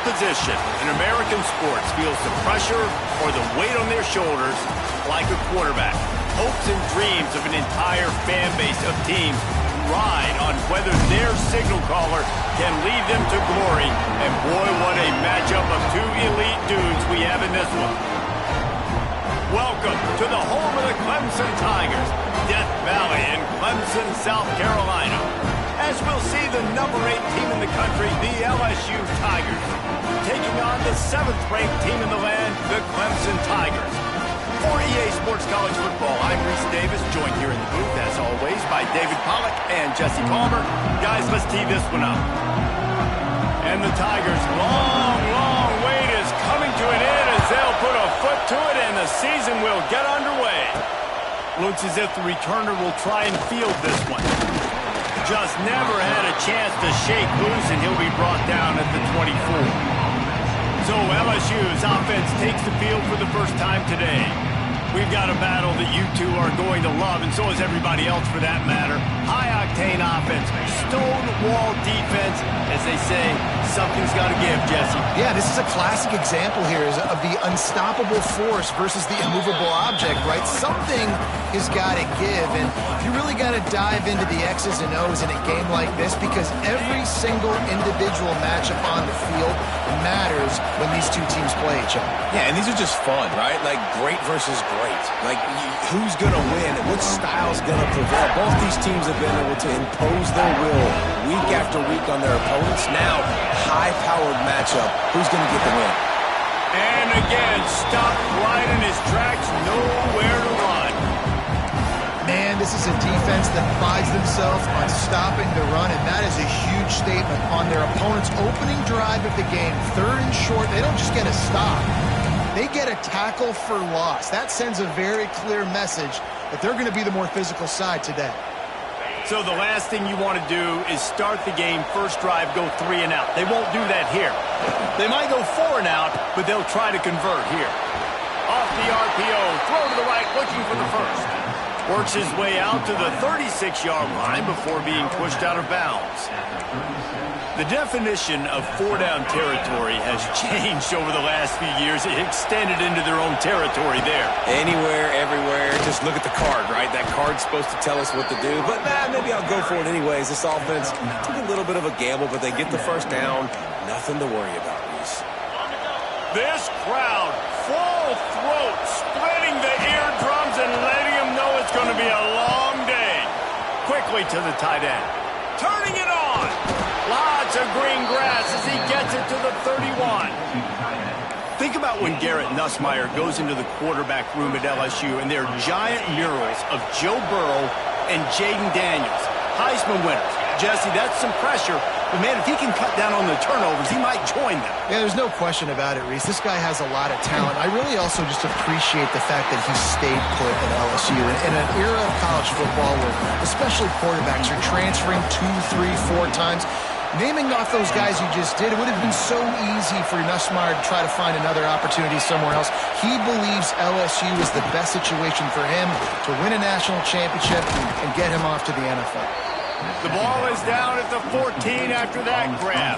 position in American sports feels the pressure or the weight on their shoulders like a quarterback. Hopes and dreams of an entire fan base of teams ride on whether their signal caller can lead them to glory. And boy, what a matchup of two elite dudes we have in this one. Welcome to the home of the Clemson Tigers, Death Valley in Clemson, South Carolina. As we'll see the number 8 team in the country, the LSU Tigers, taking on the 7th-ranked team in the land, the Clemson Tigers. For EA Sports College Football, I'm Reese Davis, joined here in the booth, as always, by David Pollack and Jesse Palmer. Guys, let's tee this one up. And the Tigers' long wait is coming to an end as they'll put a foot to it and the season will get underway. Looks as if the returner will try and field this one. Just never had a chance to shake loose, and he'll be brought down at the 24. So LSU's offense takes the field for the first time today. We've got a battle that you two are going to love, and so is everybody else for that matter. High-octane offense, stone-wall defense. As they say, something's got to give, Jesse. Yeah, this is a classic example here of the unstoppable force versus the immovable object, right? Something has got to give, and you really got to dive into the X's and O's in a game like this because every single individual matchup on the field matters when these two teams play each other. Yeah, and these are just fun, right? Like great versus great. Like who's going to win and what style's going to prevail. Both these teams have been able to impose their will week after week on their opponents. Now, high-powered matchup. Who's going to get the win? And again, stopped right in his tracks, nowhere to run. Man, this is a defense that prides themselves on stopping the run, and that is a huge statement on their opponent's opening drive of the game. 3rd and short, they don't just get a stop. They get a tackle for loss. That sends a very clear message that they're going to be the more physical side today. So the last thing you want to do is start the game, first drive, go 3 and out. They won't do that here. They might go 4 and out, but they'll try to convert here. Off the RPO, throw to the right, looking for the first. Works his way out to the 36-yard line before being pushed out of bounds. The definition of 4-down territory has changed over the last few years. It extended into their own territory there. Anywhere, everywhere. Just look at the card, right? That card's supposed to tell us what to do. But maybe I'll go for it anyways. This offense took a little bit of a gamble, but they get the first down. Nothing to worry about, Reese. This crowd, full throat, splitting the eardrums and letting them know it's going to be a long day. Quickly to the tight end. Turning it on. Lots of green grass as he gets it to the 31. Think about when Garrett Nussmeier goes into the quarterback room at LSU and there are giant murals of Joe Burrow and Jaden Daniels, Heisman winners. Jesse, that's some pressure. But, man, if he can cut down on the turnovers, he might join them. Yeah, there's no question about it, Reese. This guy has a lot of talent. I really also just appreciate the fact that he stayed put at LSU. In an era of college football where especially quarterbacks are transferring 2, 3, 4 times, naming off those guys you just did, it would have been so easy for Nussmeier to try to find another opportunity somewhere else. He believes LSU is the best situation for him to win a national championship and get him off to the NFL. The ball is down at the 14 after that grab.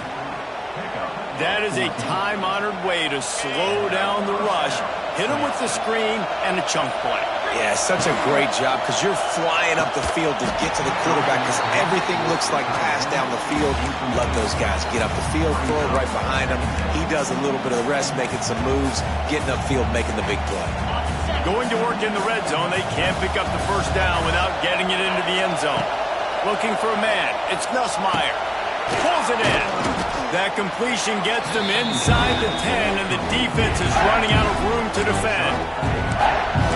That is a time-honored way to slow down the rush, hit him with the screen, and a chunk play. Yeah, such a great job because you're flying up the field to get to the quarterback because everything looks like pass down the field. Let those guys get up the field, throw it right behind him. He does a little bit of the rest, making some moves, getting upfield, making the big play. Going to work in the red zone, they can't pick up the first down without getting it into the end zone. Looking for a man. It's Nussmeier. Pulls it in. That completion gets them inside the 10, and the defense is running out of room to defend.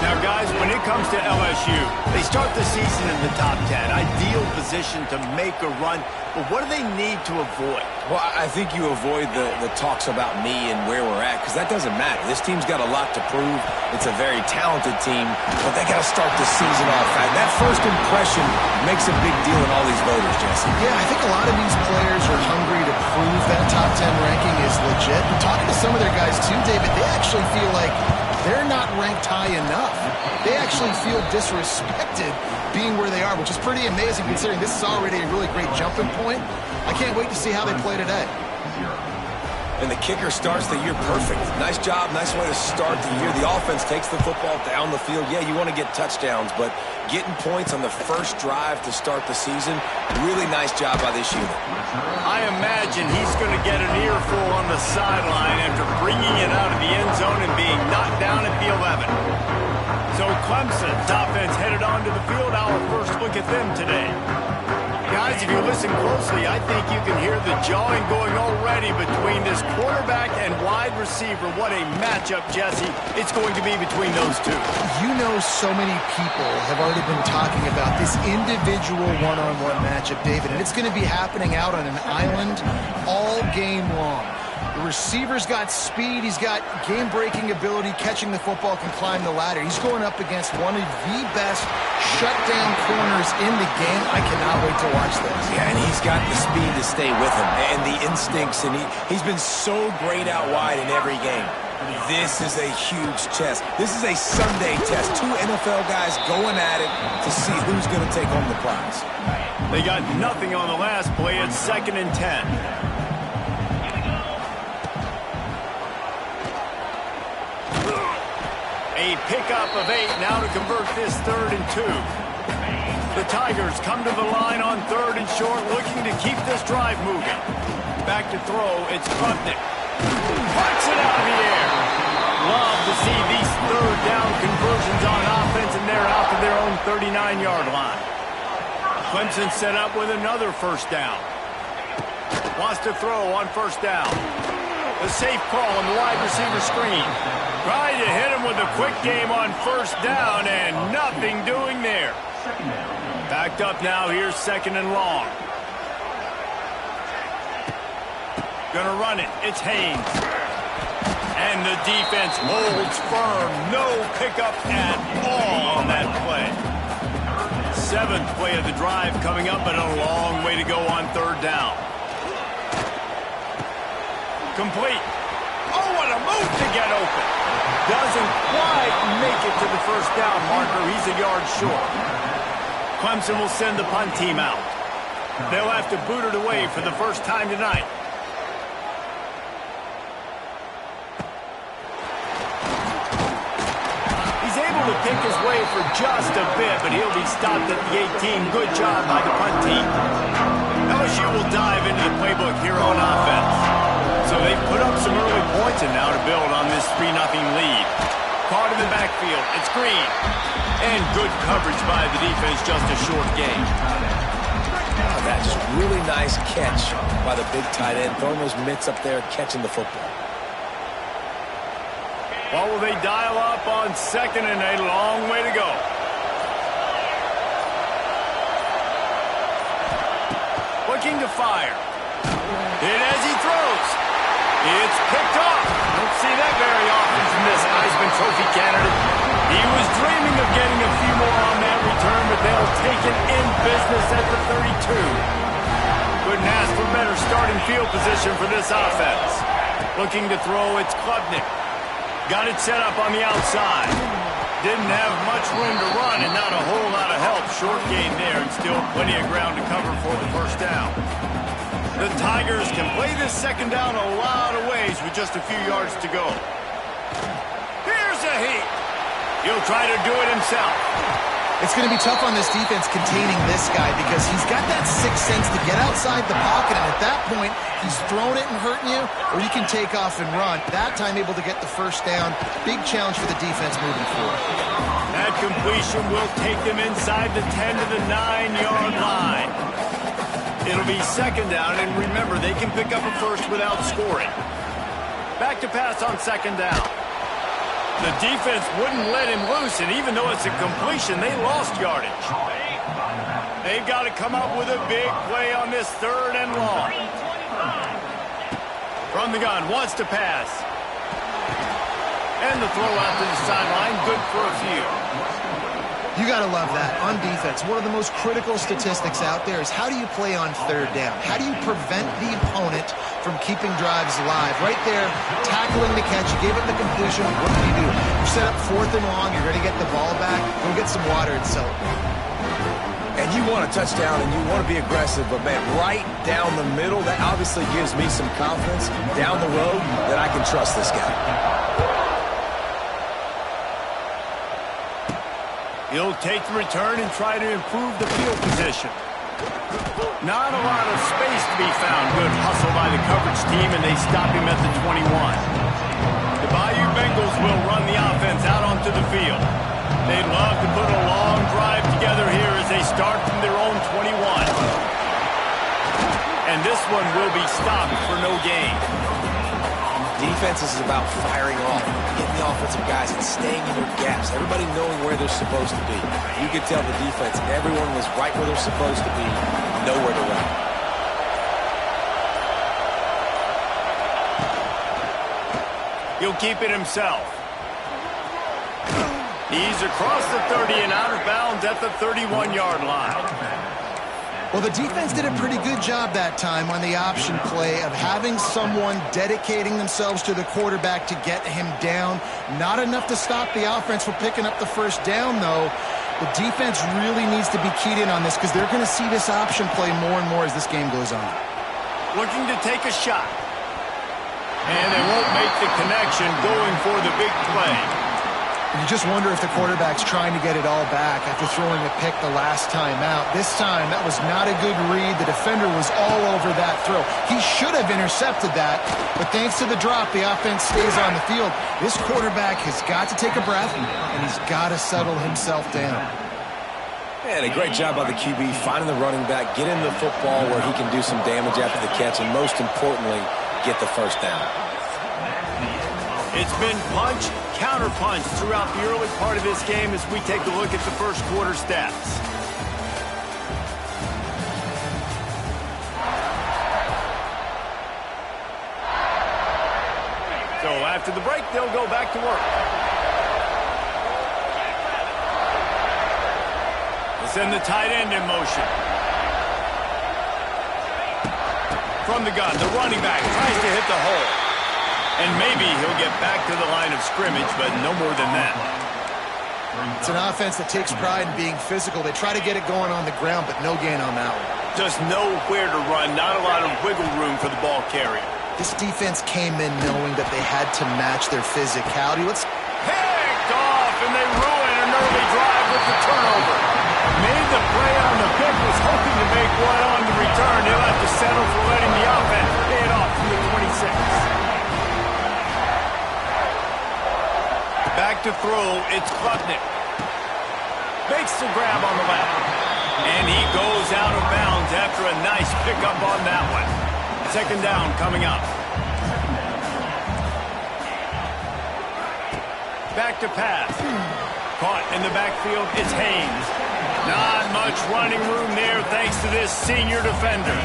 Now, guys, when it comes to LSU, they start the season in the top 10. Ideal position to make a run. But what do they need to avoid? Well, I think you avoid the talks about me and where we're at because that doesn't matter. This team's got a lot to prove. It's a very talented team, but they got to start the season off right. That first impression makes a big deal in all these voters, Jesse. Yeah, I think a lot of these players are hungry to prove that top 10 ranking is legit. And talking to some of their guys too, David, they actually feel like they're not ranked high enough. They actually feel disrespected being where they are, which is pretty amazing considering this is already a really great jumping point. I can't wait to see how they play today. And the kicker starts the year perfect. Nice job, nice way to start the year. The offense takes the football down the field. Yeah, you want to get touchdowns, but getting points on the first drive to start the season, really nice job by this unit. I imagine he's going to get an earful on the sideline after bringing it out of the end zone and being knocked down at the 11. So Clemson's offense headed onto the field. Our first look at them today. Guys, if you listen closely, I think you can hear the jawing going already between this quarterback and wide receiver. What a matchup, Jesse, it's going to be between those two. You know, so many people have already been talking about this individual one-on-one matchup, David, and it's going to be happening out on an island all game long. The receiver's got speed, he's got game-breaking ability, catching the football, can climb the ladder. He's going up against one of the best shutdown corners in the game. I cannot wait to watch this. Yeah, and he's got the speed to stay with him and the instincts, and he's been so great out wide in every game. This is a huge test. This is a Sunday test. Two NFL guys going at it to see who's going to take home the prize. They got nothing on the last play. It's 2nd and 10. A pickup of 8 now to convert this 3rd and 2. The Tigers come to the line on 3rd and short, looking to keep this drive moving. Back to throw, it's Klubnik. Parks it out of the air. Love to see these 3rd down conversions on offense, and they're out to their own 39-yard line. Clemson set up with another 1st down. Wants to throw on 1st down. The safe call on the wide receiver screen. Trying to hit him with a quick game on 1st down, and nothing doing there. Backed up now, here's 2nd and long. Gonna run it, it's Haynes. And the defense holds firm. No pickup at all on that play. 7th play of the drive coming up, but a long way to go on 3rd down. Complete. Oh, what a move to get open. Doesn't quite make it to the 1st down marker. He's a yard short. Clemson will send the punt team out. They'll have to boot it away for the first time tonight. He's able to pick his way for just a bit, but he'll be stopped at the 18. Good job by the punt team. LSU will dive into the playbook here on offense. So they put up some early points, and now to build on this 3-0 lead. Caught in the backfield. It's Green. And good coverage by the defense, just a short gain. That's really nice catch by the big tight end. Throwing those mitts up there, catching the football. Well, will they dial up on 2nd and a long way to go? Looking to fire. Hit as he throws. It's picked off. Don't see that very often from this Heisman Trophy candidate. He was dreaming of getting a few more on that return, but they'll take it in business at the 32. Couldn't ask for better starting field position for this offense. Looking to throw, it's Klubnik. Got it set up on the outside. Didn't have much room to run and not a whole lot of help. Short gain there and still plenty of ground to cover for the 1st down. The Tigers can play this 2nd down a lot of ways with just a few yards to go. Here's a heat. He'll try to do it himself. It's going to be tough on this defense containing this guy because he's got that sixth sense to get outside the pocket, and at that point, he's throwing it and hurting you, or you can take off and run. That time able to get the 1st down. Big challenge for the defense moving forward. That completion will take them inside the 10 to the 9-yard line. It'll be 2nd down, and remember, they can pick up a 1st without scoring. Back to pass on 2nd down. The defense wouldn't let him loose, and even though it's a completion, they lost yardage. They've got to come up with a big play on this 3rd and long. From the gun, wants to pass. And the throw out to the sideline, good for a few. You got to love that. On defense, one of the most critical statistics out there is how do you play on 3rd down? How do you prevent the opponent from keeping drives alive? Right there, tackling the catch, you gave up the completion, what do? You set up 4th and long, you're going to get the ball back, go get some water and celebrate. And you want a touchdown and you want to be aggressive, but, man, right down the middle, that obviously gives me some confidence down the road that I can trust this guy. He'll take the return and try to improve the field position. Not a lot of space to be found. Good hustle by the coverage team, and they stop him at the 21. The Bayou Bengals will run the offense out onto the field. They'd love to put a long drive together here as they start from their own 21. And this one will be stopped for no gain. Defense is about firing off, getting the offensive guys and staying in their gaps. Everybody knowing where they're supposed to be. You could tell the defense, everyone was right where they're supposed to be, nowhere to run. He'll keep it himself. He's across the 30 and out of bounds at the 31-yard line. Well, the defense did a pretty good job that time on the option play of having someone dedicating themselves to the quarterback to get him down. Not enough to stop the offense from picking up the first down, though. The defense really needs to be keyed in on this because they're going to see this option play more and more as this game goes on. Looking to take a shot. And they won't make the connection going for the big play. You just wonder if the quarterback's trying to get it all back after throwing a pick the last time out. This time, that was not a good read. The defender was all over that throw. He should have intercepted that, but thanks to the drop, the offense stays on the field. This quarterback has got to take a breath, and he's got to settle himself down. And a great job by the QB, finding the running back, get him the football where he can do some damage after the catch, and most importantly, get the first down. It's been punch, counter-punch throughout the early part of this game as we take a look at the first quarter stats. So after the break, they'll go back to work. They send the tight end in motion. From the gun, the running back tries to hit the hole. And maybe he'll get back to the line of scrimmage, but no more than that. It's an offense that takes pride in being physical. They try to get it going on the ground, but no gain on that one. Just nowhere to run, not a lot of wiggle room for the ball carrier. This defense came in knowing that they had to match their physicality. Picked off, and they ruin an early drive with the turnover. Made the play on the pick, was hoping to make one on the return. He'll have to settle for letting the offense pay it off from the 26. Back to throw, it's Klubnik. Makes the grab on the left. And he goes out of bounds after a nice pickup on that one. Second down coming up. Back to pass. Caught in the backfield, it's Haynes. Not much running room there thanks to this senior defender.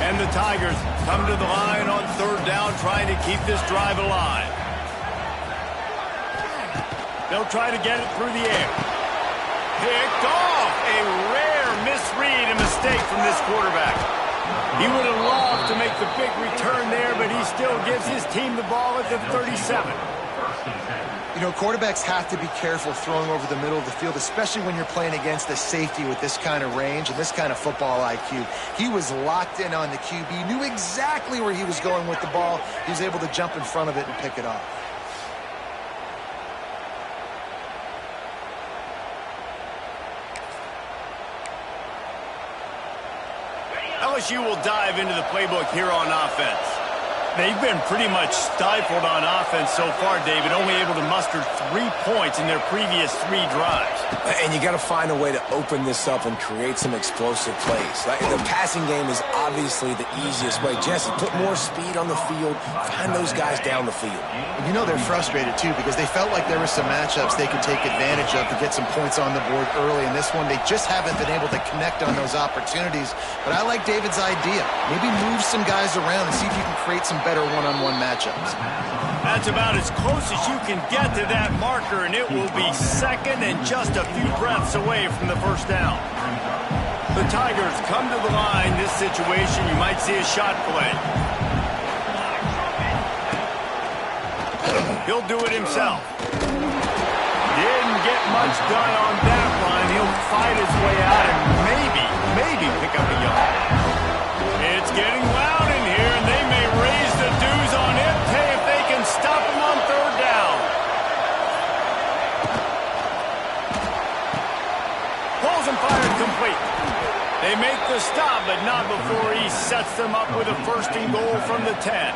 And the Tigers come to the line on third down trying to keep this drive alive. They'll try to get it through the air. Picked off. A rare misread and mistake from this quarterback. He would have loved to make the big return there, but he still gives his team the ball at the 37. You know, quarterbacks have to be careful throwing over the middle of the field, especially when you're playing against a safety with this kind of range and this kind of football IQ. He was locked in on the QB, knew exactly where he was going with the ball. He was able to jump in front of it and pick it off. LSU will dive into the playbook here on offense. They've been pretty much stifled on offense so far, David, only able to muster 3 points in their previous 3 drives. And you got to find a way to open this up and create some explosive plays. The passing game is obviously the easiest way. Jesse, put more speed on the field, find those guys down the field. You know they're frustrated, too, because they felt like there were some matchups they could take advantage of to get some points on the board early. In this one, they just haven't been able to connect on those opportunities. But I like David's idea. Maybe move some guys around and see if you can create some better one-on-one matchups. That's about as close as you can get to that marker, and it will be second and just a few breaths away from the first down. The Tigers come to the line. This situation, you might see a shot play. He'll do it himself. Didn't get much done on that run. He'll fight his way out and maybe pick up a yard. It's getting loud in here, and they may raise the dues on him. Hey, if they can stop him on third down. Pulls and fired complete. They make the stop, but not before he sets them up with a first and goal from the 10.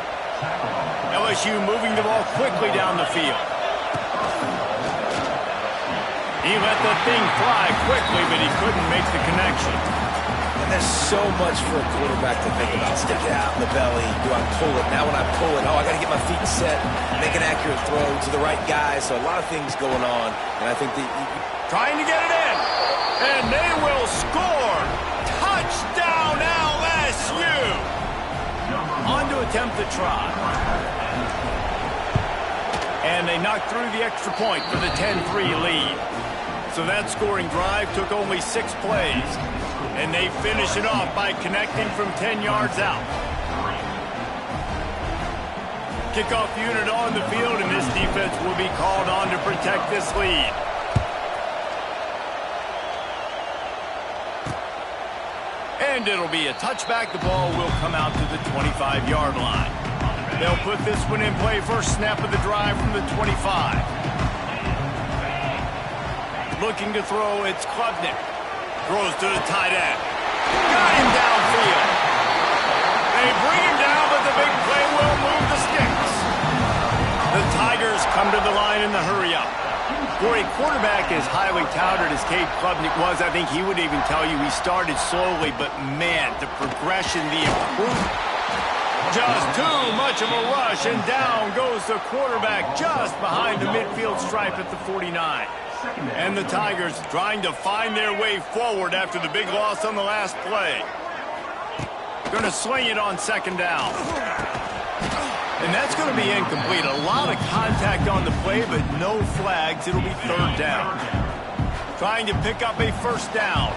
LSU moving the ball quickly down the field. He let the thing fly quickly, but he couldn't make the connection. And there's so much for a quarterback to think about. Stick it out in the belly. Do I pull it? Now when I pull it, I got to get my feet set, make an accurate throw to the right guy. So a lot of things going on. And I think that trying to get it in. And they will score. Touchdown LSU. On to attempt the try. And they knocked through the extra point for the 10-3 lead. So that scoring drive took only 6 plays. And they finish it off by connecting from 10 yards out. Kickoff unit on the field, and this defense will be called on to protect this lead. And it'll be a touchback. The ball will come out to the 25-yard line. They'll put this one in play. First snap of the drive from the 25. Looking to throw, it's Klubnik. Throws to the tight end. Got him downfield. They bring him down, but the big play will move the sticks. The Tigers come to the line in the hurry-up. For a quarterback as highly touted as Cade Klubnik was, I think he would even tell you he started slowly, but man, the progression, the improvement. Just too much of a rush, and down goes the quarterback just behind the midfield stripe at the 49. And the Tigers trying to find their way forward after the big loss on the last play. Going to sling it on second down. And that's going to be incomplete. A lot of contact on the play, but no flags. It'll be third down. Trying to pick up a first down.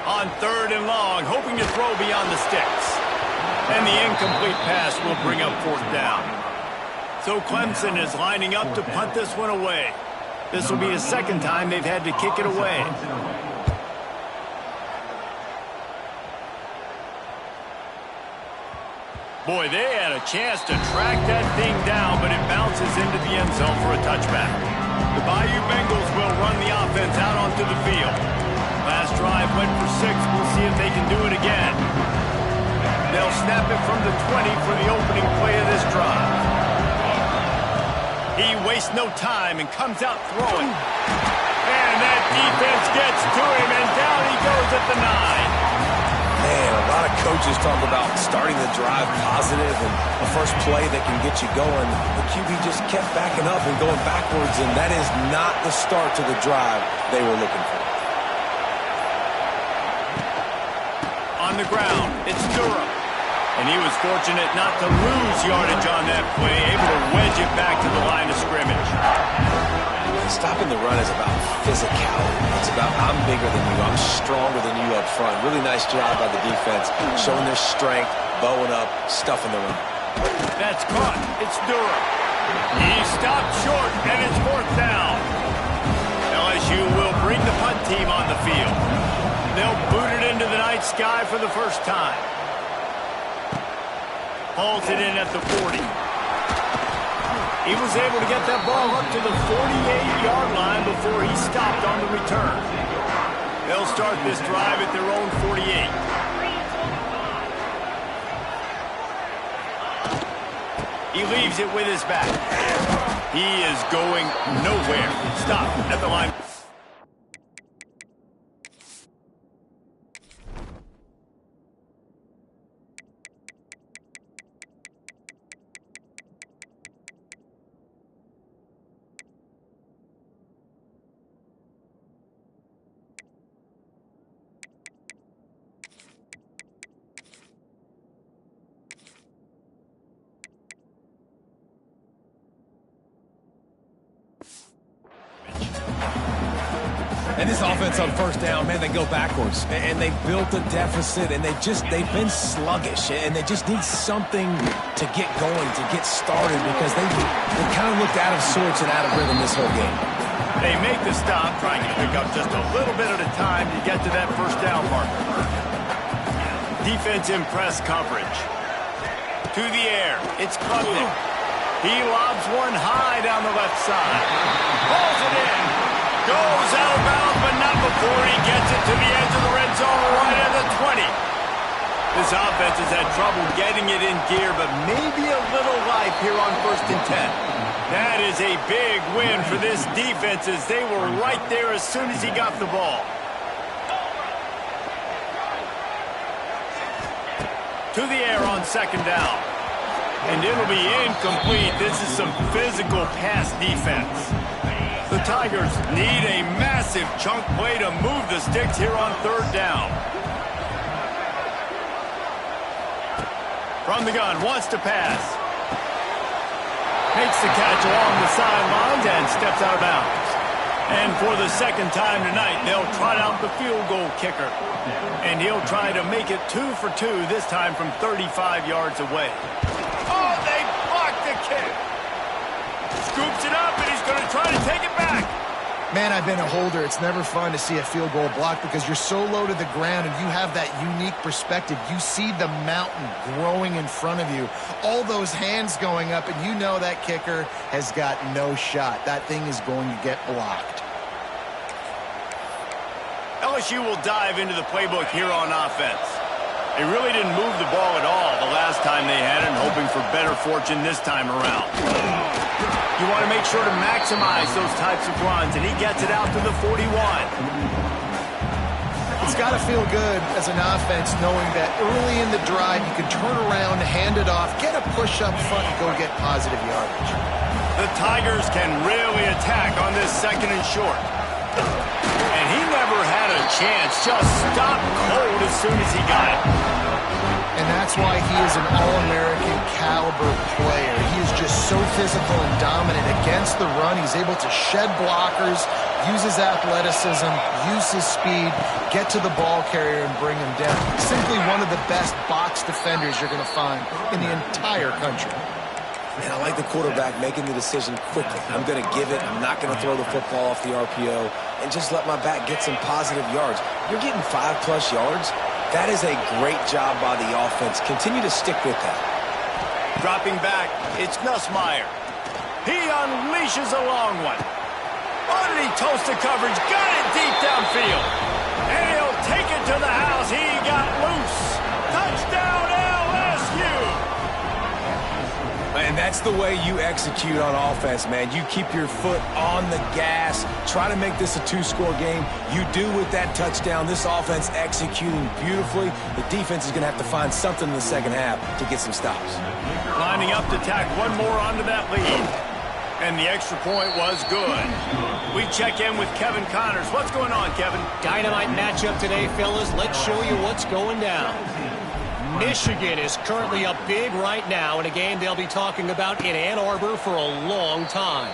On third and long, hoping to throw beyond the sticks. And the incomplete pass will bring up fourth down. So Clemson is lining up to punt this one away. This will be the second time they've had to kick it away. Boy, they had a chance to track that thing down, but it bounces into the end zone for a touchback. The Bayou Bengals will run the offense out onto the field. Last drive went for 6. We'll see if they can do it again. They'll snap it from the 20 for the opening play of this drive. He wastes no time and comes out throwing. And that defense gets to him, and down he goes at the 9. Man, a lot of coaches talk about starting the drive positive and a first play that can get you going. The QB just kept backing up and going backwards, and that is not the start to the drive they were looking for. On the ground, it's Durham. And he was fortunate not to lose yardage on that play, able to wedge it back to the line of scrimmage. Stopping the run is about physicality. It's about I'm bigger than you, I'm stronger than you up front. Really nice job by the defense, showing their strength, bowing up, stuffing the run. That's caught. It's Durham. He stopped short, and it's fourth down. LSU will bring the punt team on the field. They'll boot it into the night sky for the first time. Hauls it in at the 40. He was able to get that ball up to the 48-yard line before he stopped on the return. They'll start this drive at their own 48. He leaves it with his back. He is going nowhere. Stop at the line. And this offense on first down, man, they go backwards. And they built a deficit, and they've been sluggish. And they just need something to get going, to get started, because they kind of looked out of sorts and out of rhythm this whole game. They make the stop, trying to pick up just a little bit at a time to get to that first down marker. Defense in press coverage. To the air. It's Clemson. He lobs one high down the left side. Pulls it in. Goes out of bounds, but not before he gets it to the edge of the red zone right at the 20. This offense has had trouble getting it in gear, but maybe a little life here on 1st and 10. That is a big win for this defense, as they were right there as soon as he got the ball. To the air on 2nd down. And it'll be incomplete. This is some physical pass defense. The Tigers need a massive chunk play to move the sticks here on 3rd down. From the gun, wants to pass. Makes the catch along the sidelines and steps out of bounds. And for the 2nd time tonight, they'll trot out the field goal kicker. And he'll try to make it 2 for 2, this time from 35 yards away. Oh, they blocked the kick. Scoops it up, and he's going to try to take it back. Man, I've been a holder. It's never fun to see a field goal blocked because you're so low to the ground and you have that unique perspective. You see the mountain growing in front of you, all those hands going up, and you know that kicker has got no shot. That thing is going to get blocked. LSU will dive into the playbook here on offense. They really didn't move the ball at all the last time they had it, hoping for better fortune this time around. You want to make sure to maximize those types of runs, and he gets it out to the 41. It's got to feel good as an offense knowing that early in the drive you can turn around, hand it off, get a push up front, and go get positive yardage. The Tigers can really attack on this 2nd and short. And he never had a chance, just stopped cold as soon as he got it. And that's why he is an All-American caliber player. He is just so physical and dominant against the run. He's able to shed blockers, use his athleticism, use his speed, get to the ball carrier and bring him down. Simply one of the best box defenders you're going to find in the entire country. And I like the quarterback making the decision quickly. I'm going to give it. I'm not going to throw the football off the RPO and just let my back get some positive yards. You're getting 5+ yards. That is a great job by the offense. Continue to stick with that. Dropping back, it's Nussmeier. He unleashes a long one. Oh, did he toast the coverage? Got it deep downfield. And he'll take it to the house. He got loose. Touchdown, LSU. And that's the way you execute on offense, man. You keep your foot on the gas. Try to make this a 2-score game. You do with that touchdown. This offense executing beautifully. The defense is going to have to find something in the 2nd half to get some stops. Lining up to tack one more onto that lead. And the extra point was good. We check in with Kevin Connors. What's going on, Kevin? Dynamite matchup today, fellas. Let's show you what's going down. Michigan is currently up big right now in a game they'll be talking about in Ann Arbor for a long time.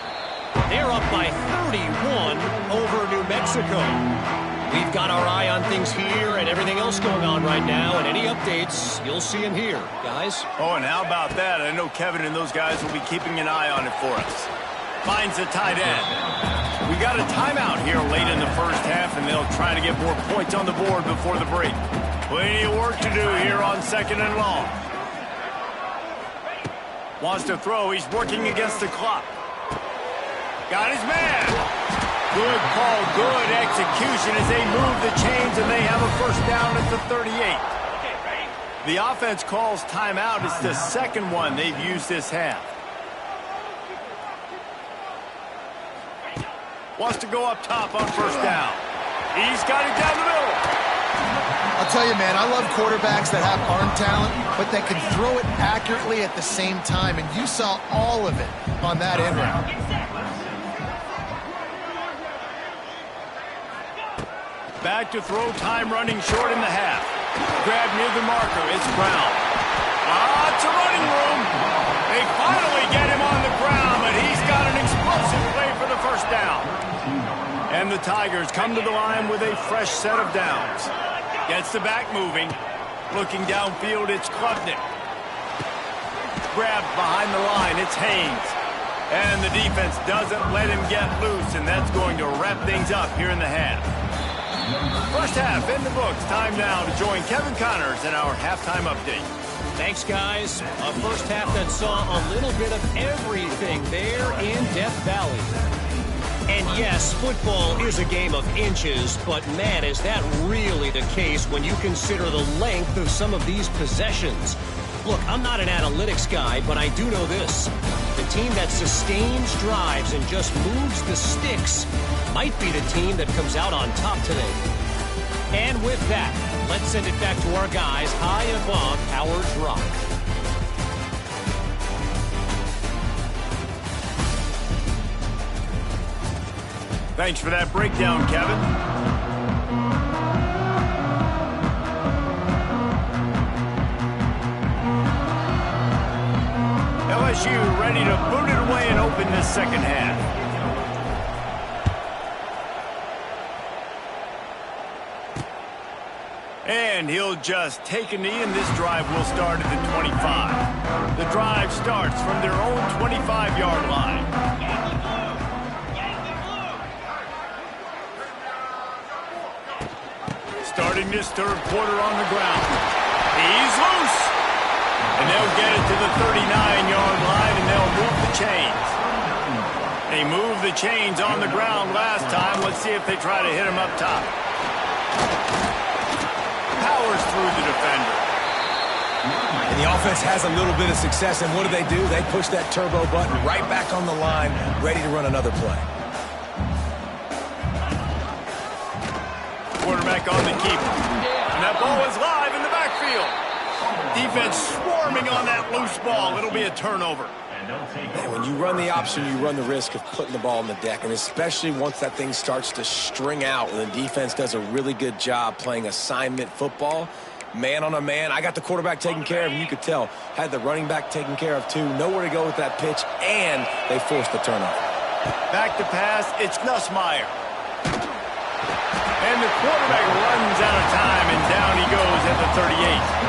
They're up by 31 over New Mexico. We've got our eye on things here and everything else going on right now, and any updates, you'll see them here, guys. Oh, and how about that? I know Kevin and those guys will be keeping an eye on it for us. Finds the tight end. We got a timeout here late in the 1st half, and they'll try to get more points on the board before the break. Plenty of work to do here on 2nd and long. Wants to throw. He's working against the clock. Got his man. Good call, good execution as they move the chains, and they have a 1st down at the 38. The offense calls timeout. It's the 2nd one they've used this half. Wants to go up top on 1st down. He's got it down the middle. I'll tell you, man, I love quarterbacks that have arm talent, but that can throw it accurately at the same time, and you saw all of it on that end route. Back to throw, time running short in the half. Grab near the marker, it's Brown. Lots of running room. They finally get him on the ground, but he's got an explosive play for the 1st down. And And the Tigers come to the line with a fresh set of downs. Gets the back moving. Looking downfield, it's Klubnik. Grabbed behind the line, it's Haynes. And the defense doesn't let him get loose, and that's going to wrap things up here in the half. First half in the books. Time now to join Kevin Connors in our halftime update. Thanks, guys. A first half that saw a little bit of everything there in Death Valley. And yes, football is a game of inches, but man, is that really the case when you consider the length of some of these possessions. Look, I'm not an analytics guy, but I do know this. The team that sustains drives and just moves the sticks might be the team that comes out on top today. And with that, let's send it back to our guys high above Howard's Rock. Thanks for that breakdown, Kevin. LSU ready to boot it away and open this second half. And he'll just take a knee, and this drive will start at the 25. The drive starts from their own 25-yard line. Starting this third quarter on the ground. He's loose. And they'll get it to the 39-yard line, and they'll move the chains. They moved the chains on the ground last time. Let's see if they try to hit him up top. Powers through the defender. And the offense has a little bit of success, and what do? They push that turbo button right back on the line, ready to run another play. Quarterback on the keeper. And that ball is live in the backfield. Defense swarming on that loose ball. It'll be a turnover. And when you run the option, you run the risk of putting the ball on the deck, and especially once that thing starts to string out, and the defense does a really good job playing assignment football, man on a man. I got the quarterback taken care of, and you could tell, had the running back taken care of too. Nowhere to go with that pitch, and they forced the turnover. Back to pass, it's Nussmeier. And the quarterback runs out of time, and down he goes at the 38.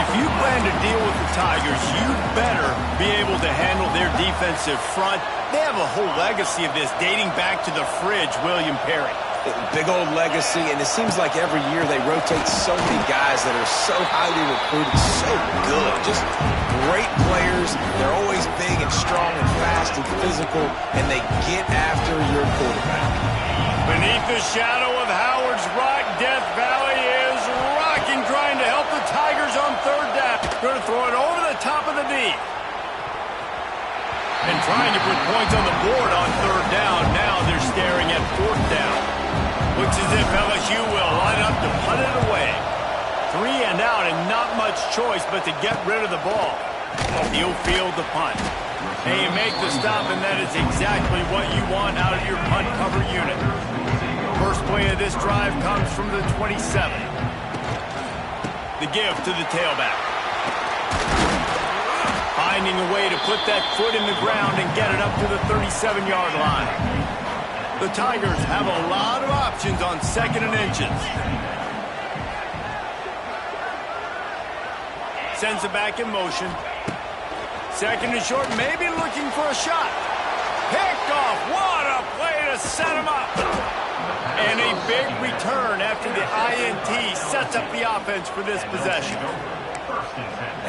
If you plan to deal with the Tigers, you better be able to handle their defensive front. They have a whole legacy of this dating back to the fridge, William Perry. Big old legacy, and it seems like every year they rotate so many guys that are so highly recruited, so good, just great players. They're always big and strong and fast and physical, and they get after your quarterback. Beneath the shadow of Howard's Rock, Death Valley is rocking, trying to help the Tigers on third down. Going to throw it over the top of the knee. And trying to put points on the board on third down. Now they're staring at fourth down. Looks as if LSU will line up to punt it away. 3 and out, and not much choice but to get rid of the ball. He'll field the punt. And you make the stop, and that is exactly what you want out of your punt cover unit. First play of this drive comes from the 27. The give to the tailback. Finding a way to put that foot in the ground and get it up to the 37-yard line. The Tigers have a lot of options on second and inches. Sends it back in motion. Second and short, maybe looking for a shot. Picked off. What a play to set him up. And a big return after the INT sets up the offense for this possession.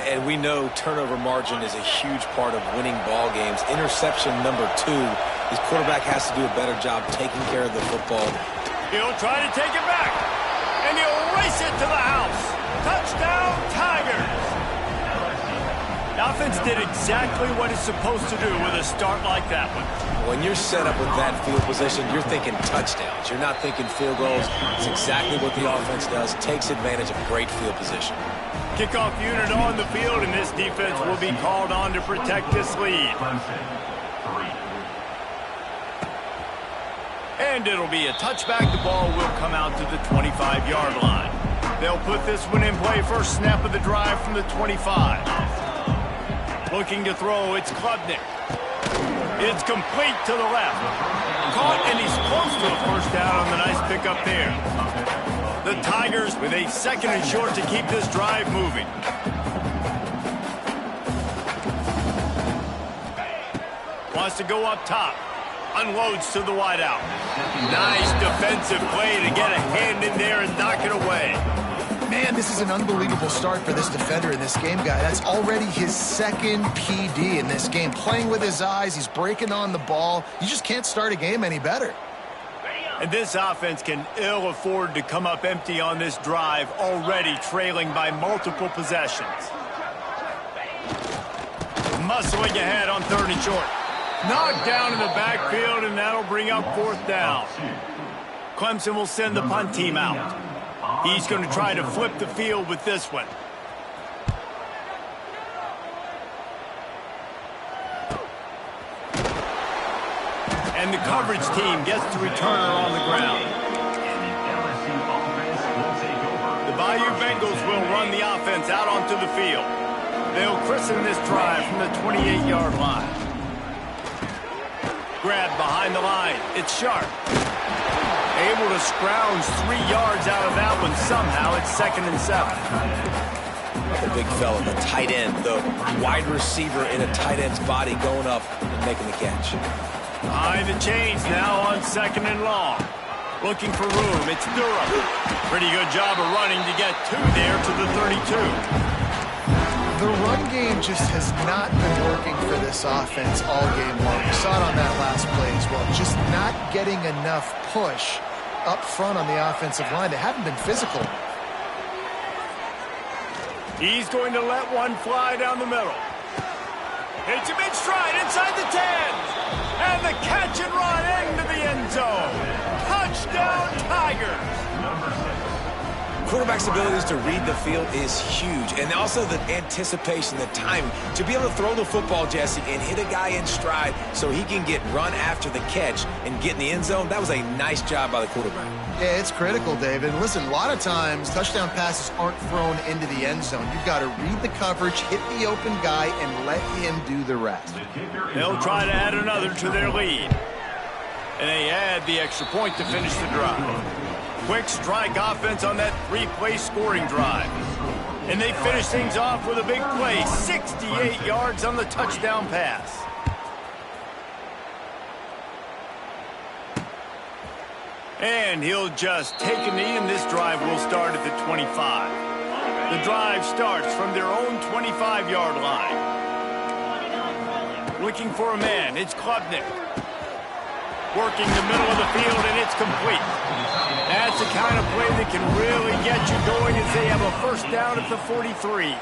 And we know turnover margin is a huge part of winning ball games. Interception number 2. His quarterback has to do a better job taking care of the football. He'll try to take it back. And he'll race it to the house. Touchdown, Tigers. The offense did exactly what it's supposed to do with a start like that one. When you're set up with that field position, you're thinking touchdowns. You're not thinking field goals. It's exactly what the offense does. Takes advantage of great field position. Kickoff unit on the field, and this defense will be called on to protect this lead. And it'll be a touchback. The ball will come out to the 25-yard line. They'll put this one in play. First snap of the drive from the 25. Looking to throw, it's Klubnik. It's complete to the left. Caught, and he's close to a first down on the nice pickup there. The Tigers with a 2nd and short to keep this drive moving. Wants to go up top. Unloads to the wideout. Nice defensive play to get a hand in there and knock it away. Man, this is an unbelievable start for this defender in this game, guy. That's already his 2nd PD in this game. Playing with his eyes, he's breaking on the ball. You just can't start a game any better. And this offense can ill afford to come up empty on this drive, already trailing by multiple possessions. Muscling ahead on 3rd and short. Knocked down in the backfield, and that'll bring up 4th down. Clemson will send the punt team out. He's going to try to flip the field with this one. And the coverage team gets to return her on the ground. The Bayou Bengals will run the offense out onto the field. They'll christen this drive from the 28-yard line. Grab behind the line. It's Sharp. Able to scrounge 3 yards out of that one somehow. It's 2nd and 7. The big fella, the tight end, the wide receiver in a tight end's body going up and making the catch. Behind the chains now on 2nd and long. Looking for room. It's Durham. Pretty good job of running to get 2 there to the 32. The run game just has not been working for this offense all game long. We saw it on that last play as well. Just not getting enough push up front on the offensive line. They haven't been physical. He's going to let one fly down the middle. It's a big stride inside the 10. And the catch and run into the end zone. Touchdown, Tigers. Quarterback's abilities to read the field is huge. And also the anticipation, the time to be able to throw the football, Jesse, and hit a guy in stride so he can get run after the catch and get in the end zone. That was a nice job by the quarterback. Yeah, it's critical, David. Listen, a lot of times touchdown passes aren't thrown into the end zone. You've got to read the coverage, hit the open guy, and let him do the rest. They'll try to add another to their lead. And they add the extra point to finish the drive. Quick strike offense on that 3-play scoring drive. And they finish things off with a big play, 68 yards on the touchdown pass. And he'll just take a knee, and this drive will start at the 25. The drive starts from their own 25-yard line. Looking for a man, it's Klubnik. Working the middle of the field, and it's complete. That's the kind of play that can really get you going as they have a first down at the 43.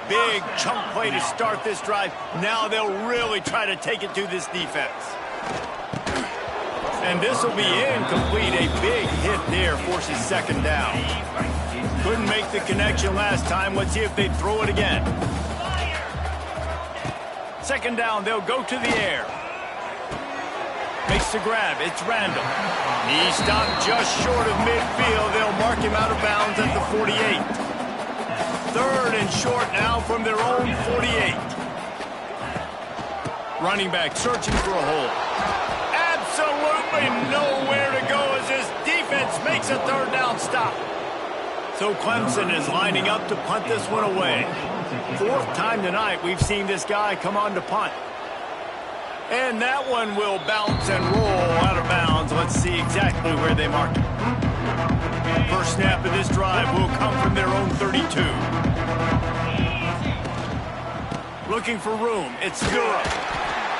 Big chunk play to start this drive. Now they'll really try to take it to this defense. And this will be incomplete. A big hit there forces 2nd down. Couldn't make the connection last time. Let's see if they throw it again. 2nd down, they'll go to the air. Makes the grab. It's Randall. He stopped just short of midfield. They'll mark him out of bounds at the 48. 3rd and short now from their own 48. Running back searching for a hole. Absolutely nowhere to go as this defense makes a 3rd down stop. So Clemson is lining up to punt this one away. 4th time tonight we've seen this guy come on to punt. And that one will bounce and roll out of bounds. Let's see exactly where they mark it. First snap of this drive will come from their own 32. Looking for room. It's Durham.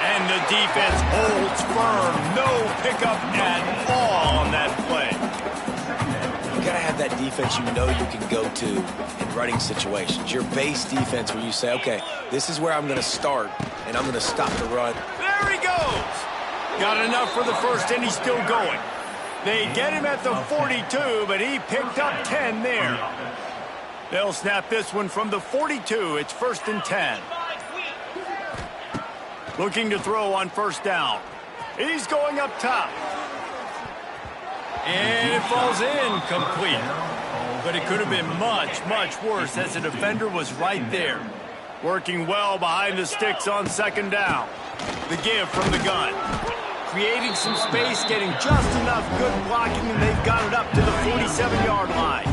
And the defense holds firm. No pickup at all on that play. You got to have that defense you know you can go to in running situations. Your base defense where you say, okay, this is where I'm going to start, and I'm going to stop the run. There he goes. Got enough for the first, and he's still going. They get him at the 42, but he picked up 10 there. They'll snap this one from the 42. It's 1st and 10. Looking to throw on 1st down. He's going up top. And it falls incomplete. But it could have been much, much worse as the defender was right there. Working well behind the sticks on 2nd down. The give from the gun. Creating some space, getting just enough good blocking, and they've got it up to the 47-yard line.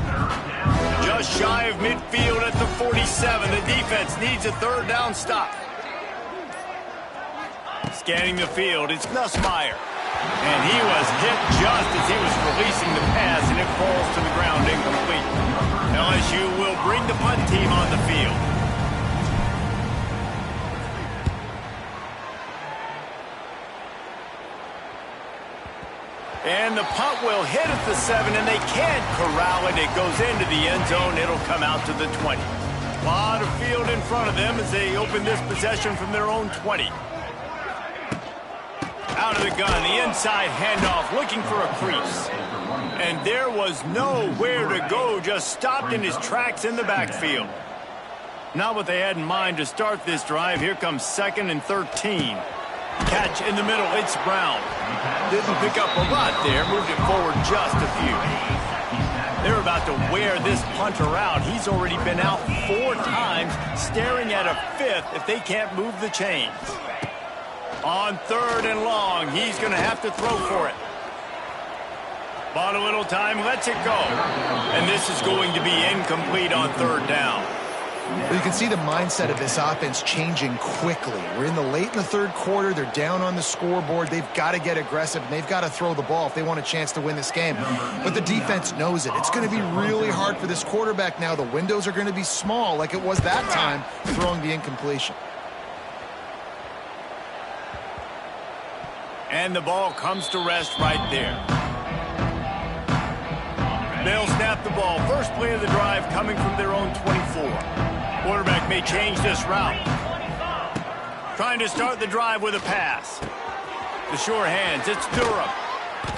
Just shy of midfield at the 47. The defense needs a third down stop. Scanning the field, it's Nussmeier. And he was hit just as he was releasing the pass, and it falls to the ground incomplete. LSU will bring the punt team on the field. And the punt will hit at the 7, and they can't corral it. It goes into the end zone. It'll come out to the 20. A lot of field in front of them as they open this possession from their own 20. Out of the gun, the inside handoff, looking for a crease. And there was nowhere to go, just stopped in his tracks in the backfield. Not what they had in mind to start this drive. Here comes 2nd and 13. Catch in the middle, it's Brown. Didn't pick up a lot there, moved it forward just a few. They're about to wear this punter out. He's already been out 4 times, staring at a 5th if they can't move the chains. On 3rd and long, he's going to have to throw for it. Bought a little time, lets it go. And this is going to be incomplete on 3rd down. Well, you can see the mindset of this offense changing quickly. We're in the late in the 3rd quarter. They're down on the scoreboard. They've got to get aggressive, and they've got to throw the ball if they want a chance to win this game. But the defense knows it. It's going to be really hard for this quarterback now. The windows are going to be small like it was that time throwing the incompletion. And the ball comes to rest right there. They'll snap the ball. First play of the drive coming from their own 24. Quarterback may change this route. Trying to start the drive with a pass. The sure hands, it's Durham.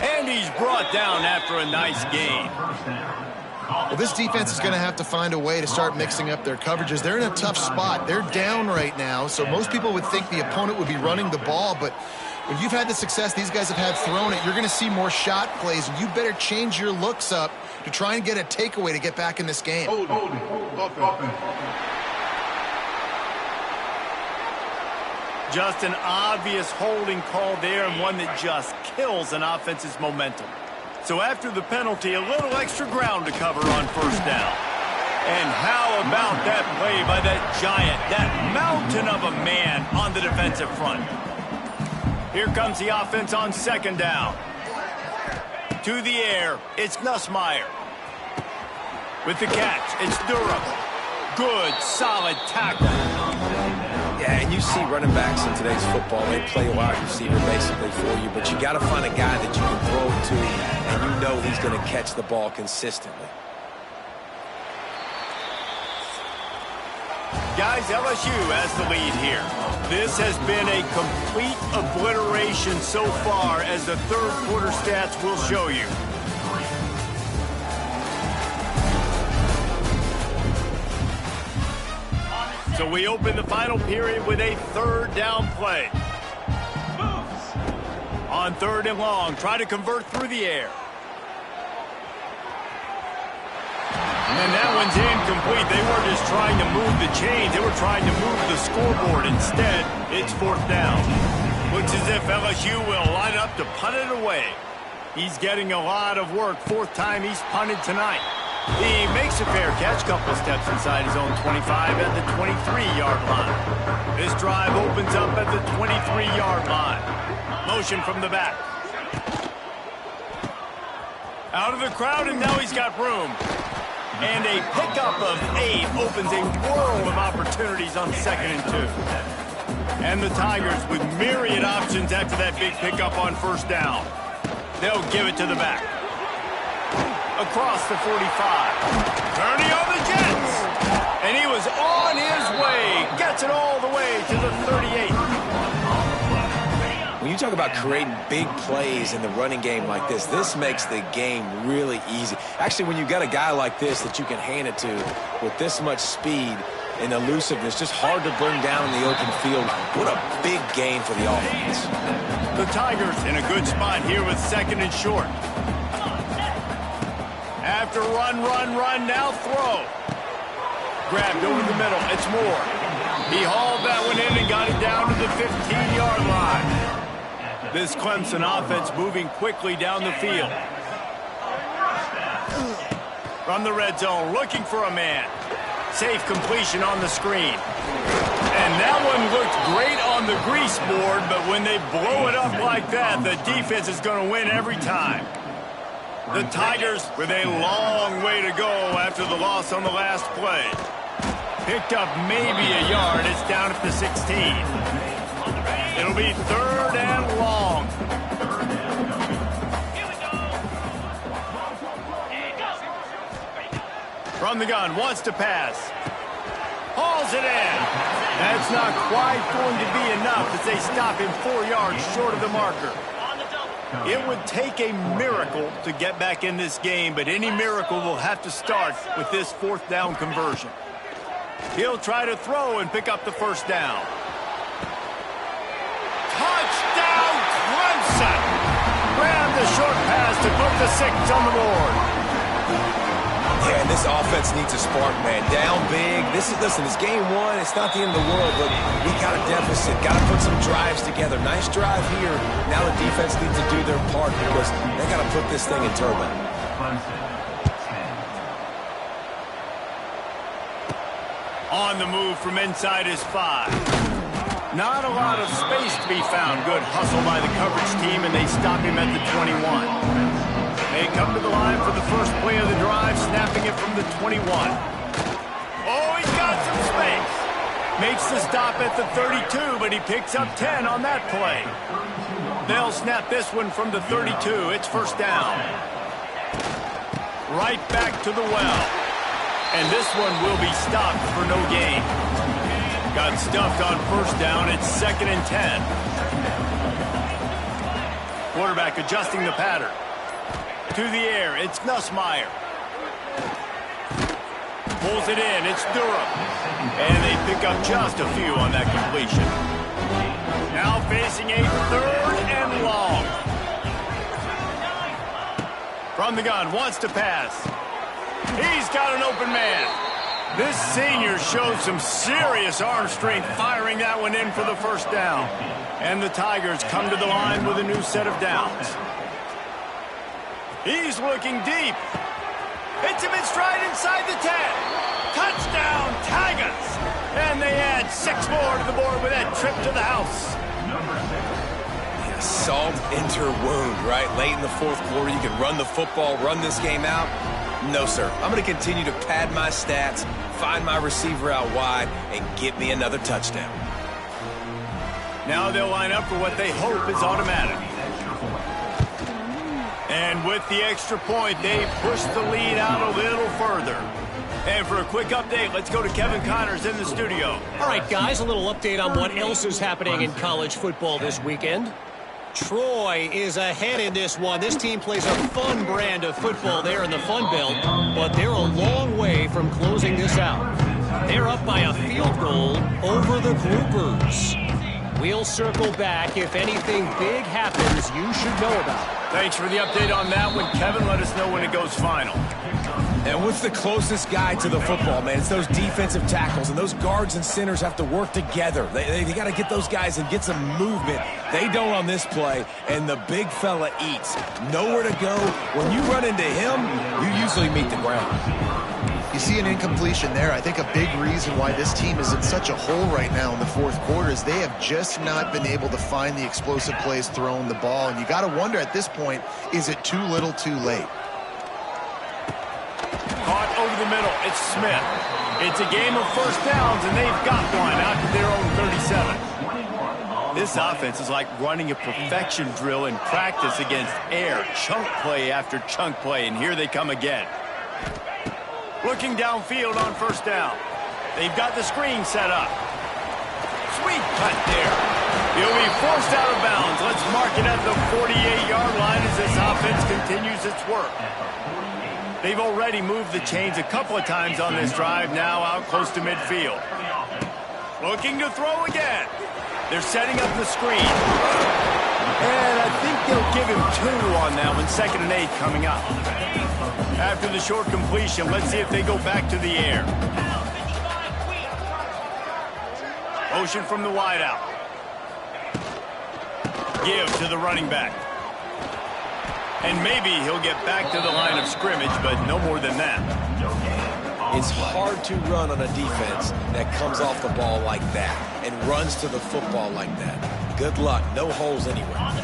And he's brought down after a nice gain. Well, this defense is going to have to find a way to start mixing up their coverages. They're in a tough spot. They're down right now, so most people would think the opponent would be running the ball, but when you've had the success these guys have had throwing it, you're going to see more shot plays, and you better change your looks up to try and get a takeaway to get back in this game. Just an obvious holding call there, and one that just kills an offense's momentum. So after the penalty, a little extra ground to cover on 1st down. And how about that play by that giant, that mountain of a man on the defensive front? Here comes the offense on 2nd down. To the air, it's Nussmeier. With the catch, it's Durham. Good, solid tackle. Yeah, and you see running backs in today's football, they play a wide receiver basically for you, but you got to find a guy that you can throw to, and you know he's going to catch the ball consistently. Guys, LSU has the lead here. This has been a complete obliteration so far, as the 3rd quarter stats will show you. So we open the final period with a 3rd down play. On 3rd and long, try to convert through the air. And that one's incomplete. They weren't just trying to move the chains. They were trying to move the scoreboard. Instead, it's 4th down. Looks as if LSU will line up to punt it away. He's getting a lot of work. 4th time he's punted tonight. He makes a fair catch. Couple steps inside his own 25 at the 23-yard line. This drive opens up at the 23-yard line. Motion from the back. Out of the crowd, and now he's got room. And a pickup of 8 opens a world of opportunities on 2nd and 2. And the Tigers with myriad options after that big pickup on 1st down. They'll give it to the back. Across the 45. Turning on the Jets. And he was on his way. Gets it all the way to the 38. When you talk about creating big plays in the running game like this makes the game really easy. Actually, when you got a guy like this that you can hand it to with this much speed and elusiveness, just hard to bring down in the open field. What a big gain for the offense. The Tigers in a good spot here with 2nd and short. After run, now throw. Grabbed over the middle, it's Moore. He hauled that one in and got it down to the 15-yard line. This Clemson offense moving quickly down the field. From the red zone, looking for a man. Safe completion on the screen. And that one looked great on the grease board, but when they blow it up like that, the defense is going to win every time. The Tigers with a long way to go after the loss on the last play. Picked up maybe a yard. It's down at the 16. It'll be 3rd and long. From the gun, wants to pass. Hauls it in. That's not quite going to be enough as they stop him 4 yards short of the marker. It would take a miracle to get back in this game, but any miracle will have to start with this 4th down conversion. He'll try to throw and pick up the 1st down. Touchdown, Clemson! Grabbed the short pass to put the 6 on the board. Yeah, and this offense needs a spark, man. Down big. Listen, it's game 1. It's not the end of the world, but we got a deficit. Got to put some drives together. Nice drive here. Now the defense needs to do their part because they got to put this thing in turbo. On the move from inside his 5. Not a lot of space to be found. Good hustle by the coverage team, and they stop him at the 21. They come to the line for the first play of the drive, snapping it from the 21. Oh, he's got some space. Makes the stop at the 32, but he picks up 10 on that play. They'll snap this one from the 32. It's 1st down. Right back to the well. And this one will be stopped for no gain. Got stuffed on 1st down. It's 2nd and 10. Quarterback adjusting the pattern. To the air, it's Nussmeier. Pulls it in, it's Durham. And they pick up just a few on that completion. Now facing a 3rd and long. From the gun, wants to pass. He's got an open man. This senior showed some serious arm strength firing that one in for the 1st down. And the Tigers come to the line with a new set of downs. He's looking deep. Hits him in stride inside the 10. Touchdown, Tigers. And they add 6 more to the board with that trip to the house. Yeah, salt enter wound, right? Late in the 4th quarter, you can run the football, run this game out. No, sir. I'm going to continue to pad my stats, find my receiver out wide, and get me another touchdown. Now they'll line up for what they hope is automatic. And with the extra point, they push the lead out a little further. And for a quick update, let's go to Kevin Connors in the studio. All right, guys, a little update on what else is happening in college football this weekend. Troy is ahead in this one. This team plays a fun brand of football there in the Fun Belt, but they're a long way from closing this out. They're up by a field goal over the Groupers. We'll circle back. If anything big happens, you should know about it. Thanks for the update on that one, Kevin. Let us know when it goes final. And what's the closest guy to the football, man? It's those defensive tackles, and those guards and centers have to work together. They got to get those guys and get some movement. They don't on this play, and the big fella eats. Nowhere to go. When you run into him, you usually meet the ground. You see an incompletion there. I think a big reason why this team is in such a hole right now in the 4th quarter is they have just not been able to find the explosive plays throwing the ball. And you got to wonder at this point, is it too little too late? Caught over the middle. It's Smith. It's a game of 1st downs, and they've got one out to their own 37. This offense is like running a perfection drill in practice against air. Chunk play after chunk play, and here they come again. Looking downfield on 1st down. They've got the screen set up. Sweet cut there. He'll be forced out of bounds. Let's mark it at the 48-yard line as this offense continues its work. They've already moved the chains a couple of times on this drive, now out close to midfield. Looking to throw again. They're setting up the screen. And I think they'll give him 2 on that one, 2nd and 8 coming up. After the short completion, let's see if they go back to the air. Motion from the wideout. Give to the running back. And maybe he'll get back to the line of scrimmage, but no more than that. It's hard to run on a defense that comes off the ball like that and runs to the football like that. Good luck. No holes anywhere.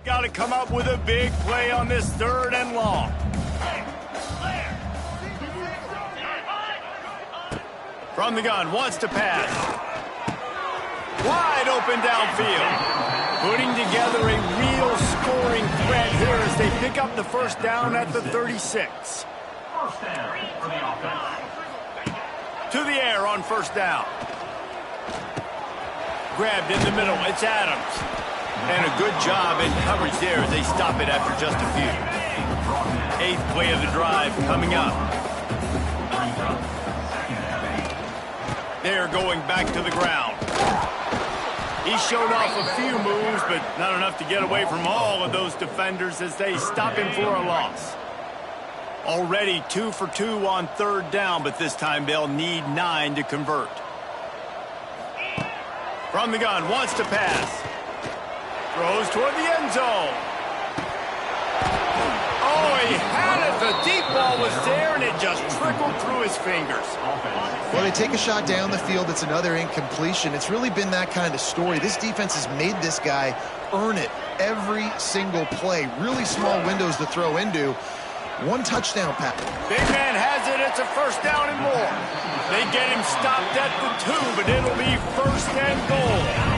Got to come up with a big play on this 3rd and long. From the gun, wants to pass. Wide open downfield. Putting together a real scoring threat here as they pick up the 1st down at the 36. To the air on 1st down. Grabbed in the middle, it's Adams. And a good job in coverage there as they stop it after just a few. 8th play of the drive coming up. They're going back to the ground. He showed off a few moves, but not enough to get away from all of those defenders as they stop him for a loss. Already 2 for 2 on 3rd down, but this time they'll need 9 to convert. From the gun, wants to pass. Throws toward the end zone. Oh, he had it. The deep ball was there, and it just trickled through his fingers. Well, they take a shot down the field. It's another incompletion. It's really been that kind of story. This defense has made this guy earn it every single play. Really small windows to throw into. 1 touchdown pass. Big man has it. It's a 1st down and more. They get him stopped at the 2, but it'll be 1st and goal.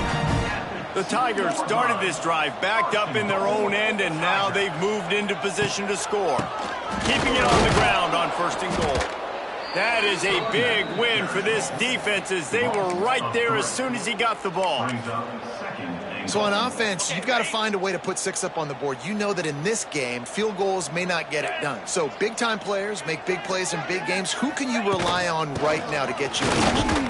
The Tigers started this drive backed up in their own end, and now they've moved into position to score. Keeping it on the ground on 1st and goal. That is a big win for this defense as they were right there as soon as he got the ball. So on offense, you've got to find a way to put 6 up on the board. You know that in this game, field goals may not get it done. So big-time players make big plays in big games. Who can you rely on right now to get you a touchdown?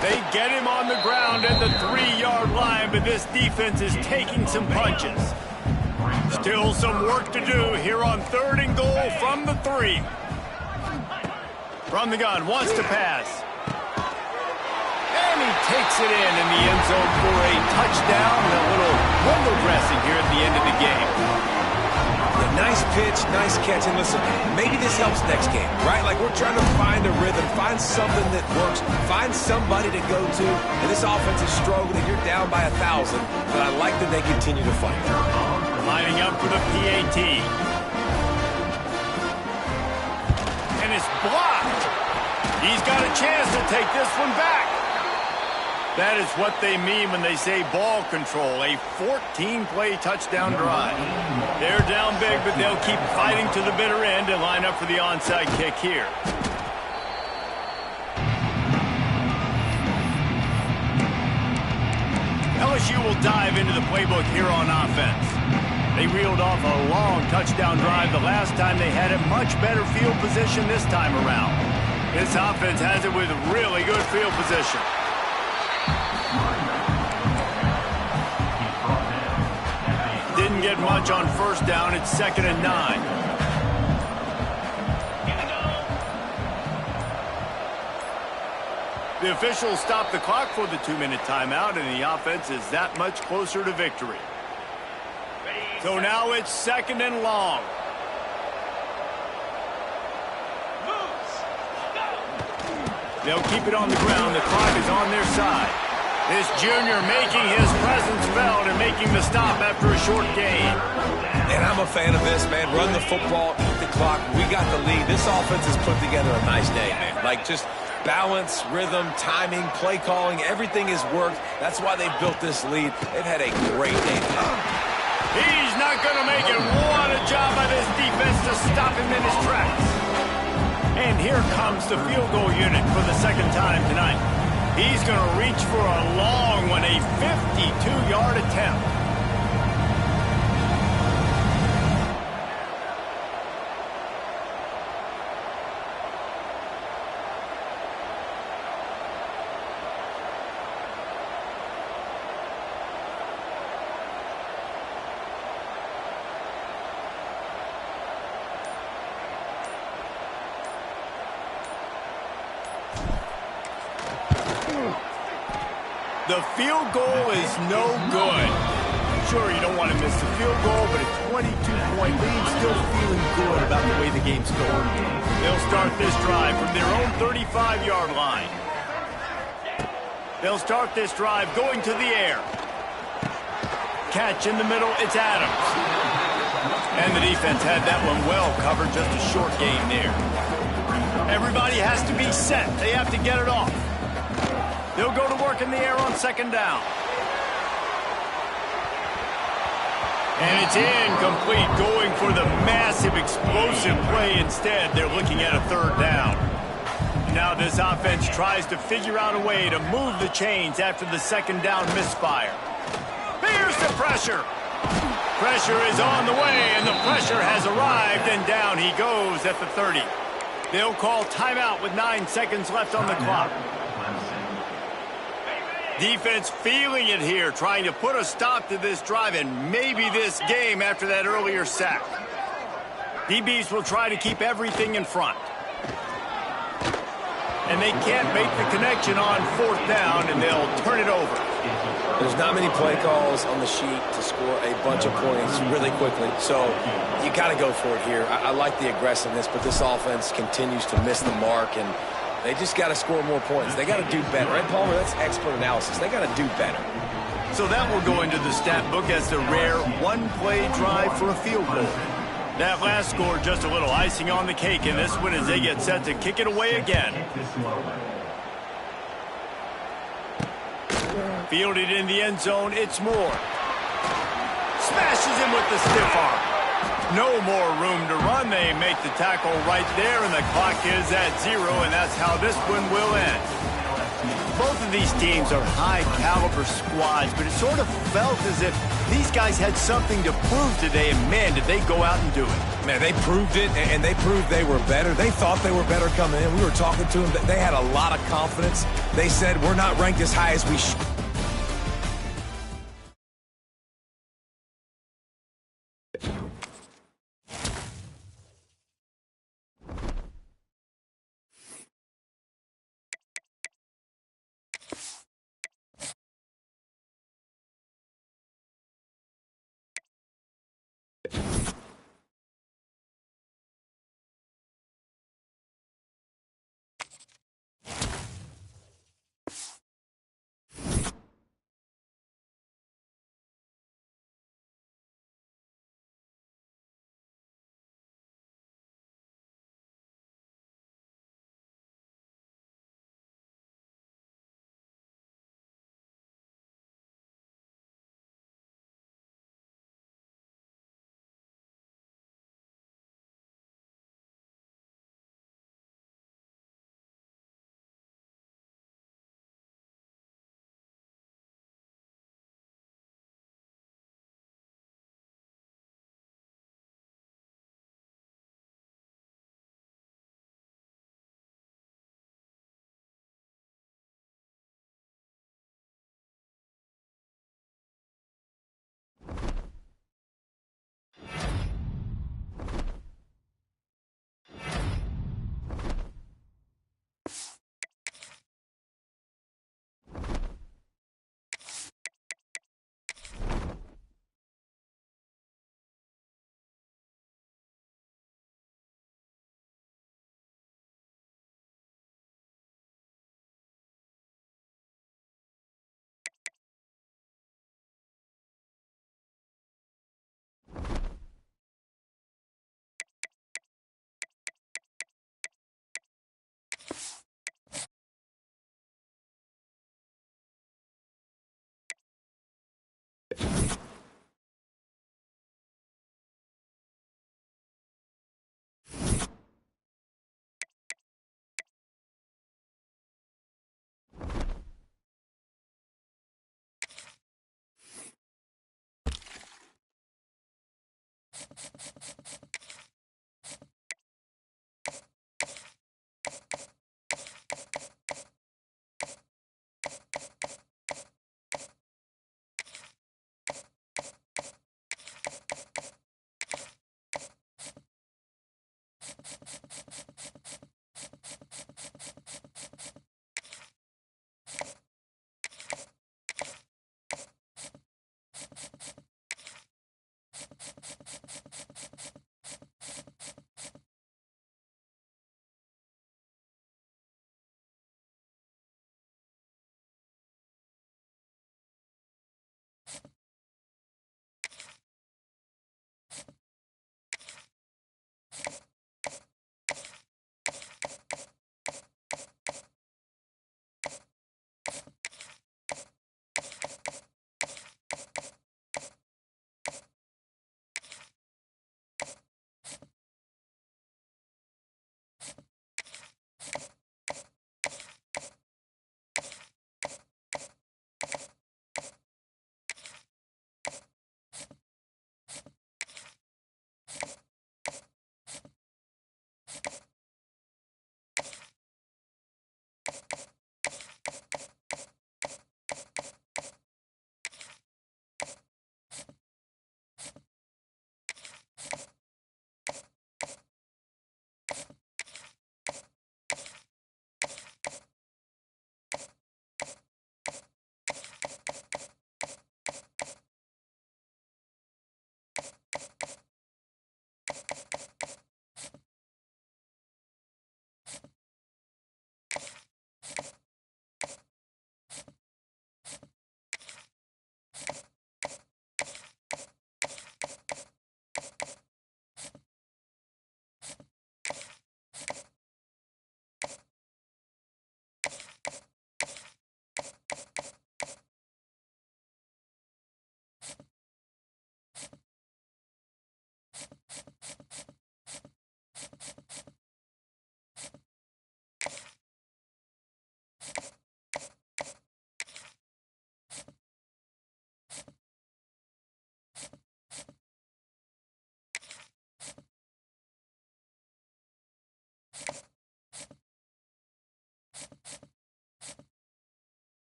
They get him on the ground at the 3-yard line, but this defense is taking some punches. Still some work to do here on 3rd and goal from the 3. From the gun, wants to pass. And he takes it in the end zone for a touchdown and a little window dressing here at the end of the game. Yeah, nice pitch, nice catch. And listen, maybe this helps next game, right? Like we're trying to find a rhythm, find something that works, find somebody to go to. And this offense is struggling. You're down by 1,000, but I like that they continue to fight. Lining up for the PAT. And it's blocked. He's got a chance to take this one back. That is what they mean when they say ball control, a 14-play touchdown drive. They're down big, but they'll keep fighting to the bitter end and line up for the onside kick here. LSU will dive into the playbook here on offense. They reeled off a long touchdown drive the last time. They had a much better field position this time around. This offense has it with really good field position. Didn't get much on 1st down. It's 2nd and 9. The officials stop the clock for the 2-minute timeout, and the offense is that much closer to victory. So now it's 2nd and long. They'll keep it on the ground. The clock is on their side. This junior making his presence felt and making the stop after a short gain. And I'm a fan of this, man. Run the football, eat the clock. We got the lead. This offense has put together a nice day, man. Like, just balance, rhythm, timing, play calling, everything has worked. That's why they've built this lead. They've had a great day today. He's not going to make it. What a job by this defense to stop him in his tracks. And here comes the field goal unit for the second time tonight. He's going to reach for a long one, a 52-yard attempt. The field goal is no good. Sure, you don't want to miss the field goal, but a 22-point lead, still feeling good about the way the game's going. They'll start this drive from their own 35-yard line. They'll start this drive going to the air. Catch in the middle, it's Adams. And the defense had that one well covered, just a short gain there. Everybody has to be set. They have to get it off. They'll go to work in the air on second down. And it's incomplete, going for the massive explosive play instead. They're looking at a third down. Now this offense tries to figure out a way to move the chains after the second down misfire. Here's the pressure. Pressure is on the way, and the pressure has arrived, and down he goes at the 30. They'll call timeout with 9 seconds left on the clock. Defense feeling it here, trying to put a stop to this drive and maybe this game after that earlier sack. DBs will try to keep everything in front. And they can't make the connection on fourth down, and they'll turn it over. There's not many play calls on the sheet to score a bunch of points really quickly, so you got to go for it here. I like the aggressiveness, but this offense continues to miss the mark, and they just got to score more points. They got to do better. Right, Palmer? That's expert analysis. They got to do better. So that will go into the stat book as the rare one-play drive for a field goal. That last score just a little icing on the cake in this one as they get set to kick it away again. Fielded in the end zone, it's Moore. Smashes him with the stiff arm. No more room to run. They make the tackle right there, and the clock is at 0, and that's how this one will end. Both of these teams are high-caliber squads, but it sort of felt as if these guys had something to prove today, and man, did they go out and do it. Man, they proved it, and they proved they were better. They thought they were better coming in. We were talking to them. They had a lot of confidence. They said, we're not ranked as high as we should.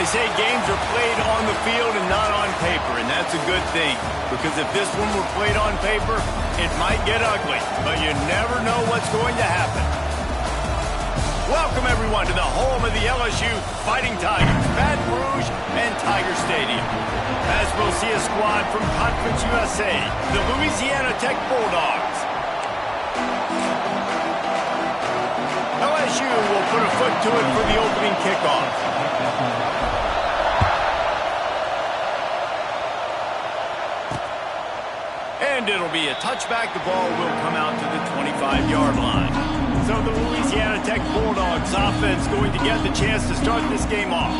They say games are played on the field and not on paper, and that's a good thing. Because if this one were played on paper, it might get ugly. But you never know what's going to happen. Welcome, everyone, to the home of the LSU Fighting Tigers, Baton Rouge and Tiger Stadium. As we'll see a squad from Conference USA, the Louisiana Tech Bulldogs. LSU will put a foot to it for the opening kickoff. And it'll be a touchback. The ball will come out to the 25-yard line. So the Louisiana Tech Bulldogs offense going to get the chance to start this game off.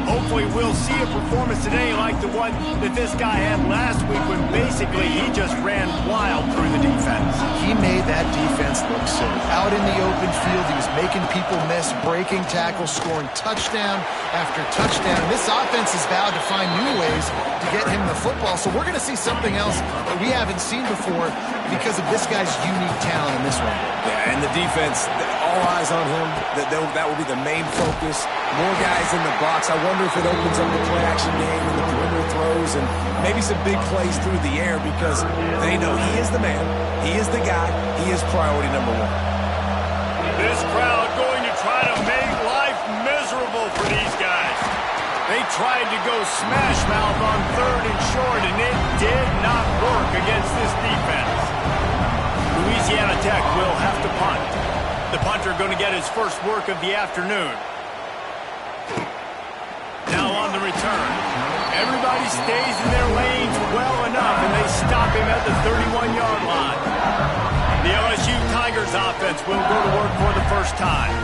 Hopefully we'll see a performance today like the one that this guy had last week when basically he just ran wild through the defense. He made that defense look silly. Out in the open field, he was making people miss, breaking tackles, scoring touchdown after touchdown. This offense is vowed to find new ways to get him the football. So we're going to see something else that we haven't seen before because of this guy's unique talent in this one. Yeah, and the defense, all eyes on him. That will be the main focus. More guys in the box. I wonder if it opens up the play-action game and the perimeter throws and maybe some big plays through the air because they know he is the man, he is the guy, he is priority number one. This crowd going to try to make life miserable for these guys. They tried to go smash mouth on 3rd and short, and it did not work against this defense. Louisiana Tech will have to punt. The punter going to get his first work of the afternoon. Now on the return. Everybody stays in their lanes well enough, and they stop him at the 31-yard line. The LSU Tigers offense will go to work for the first time.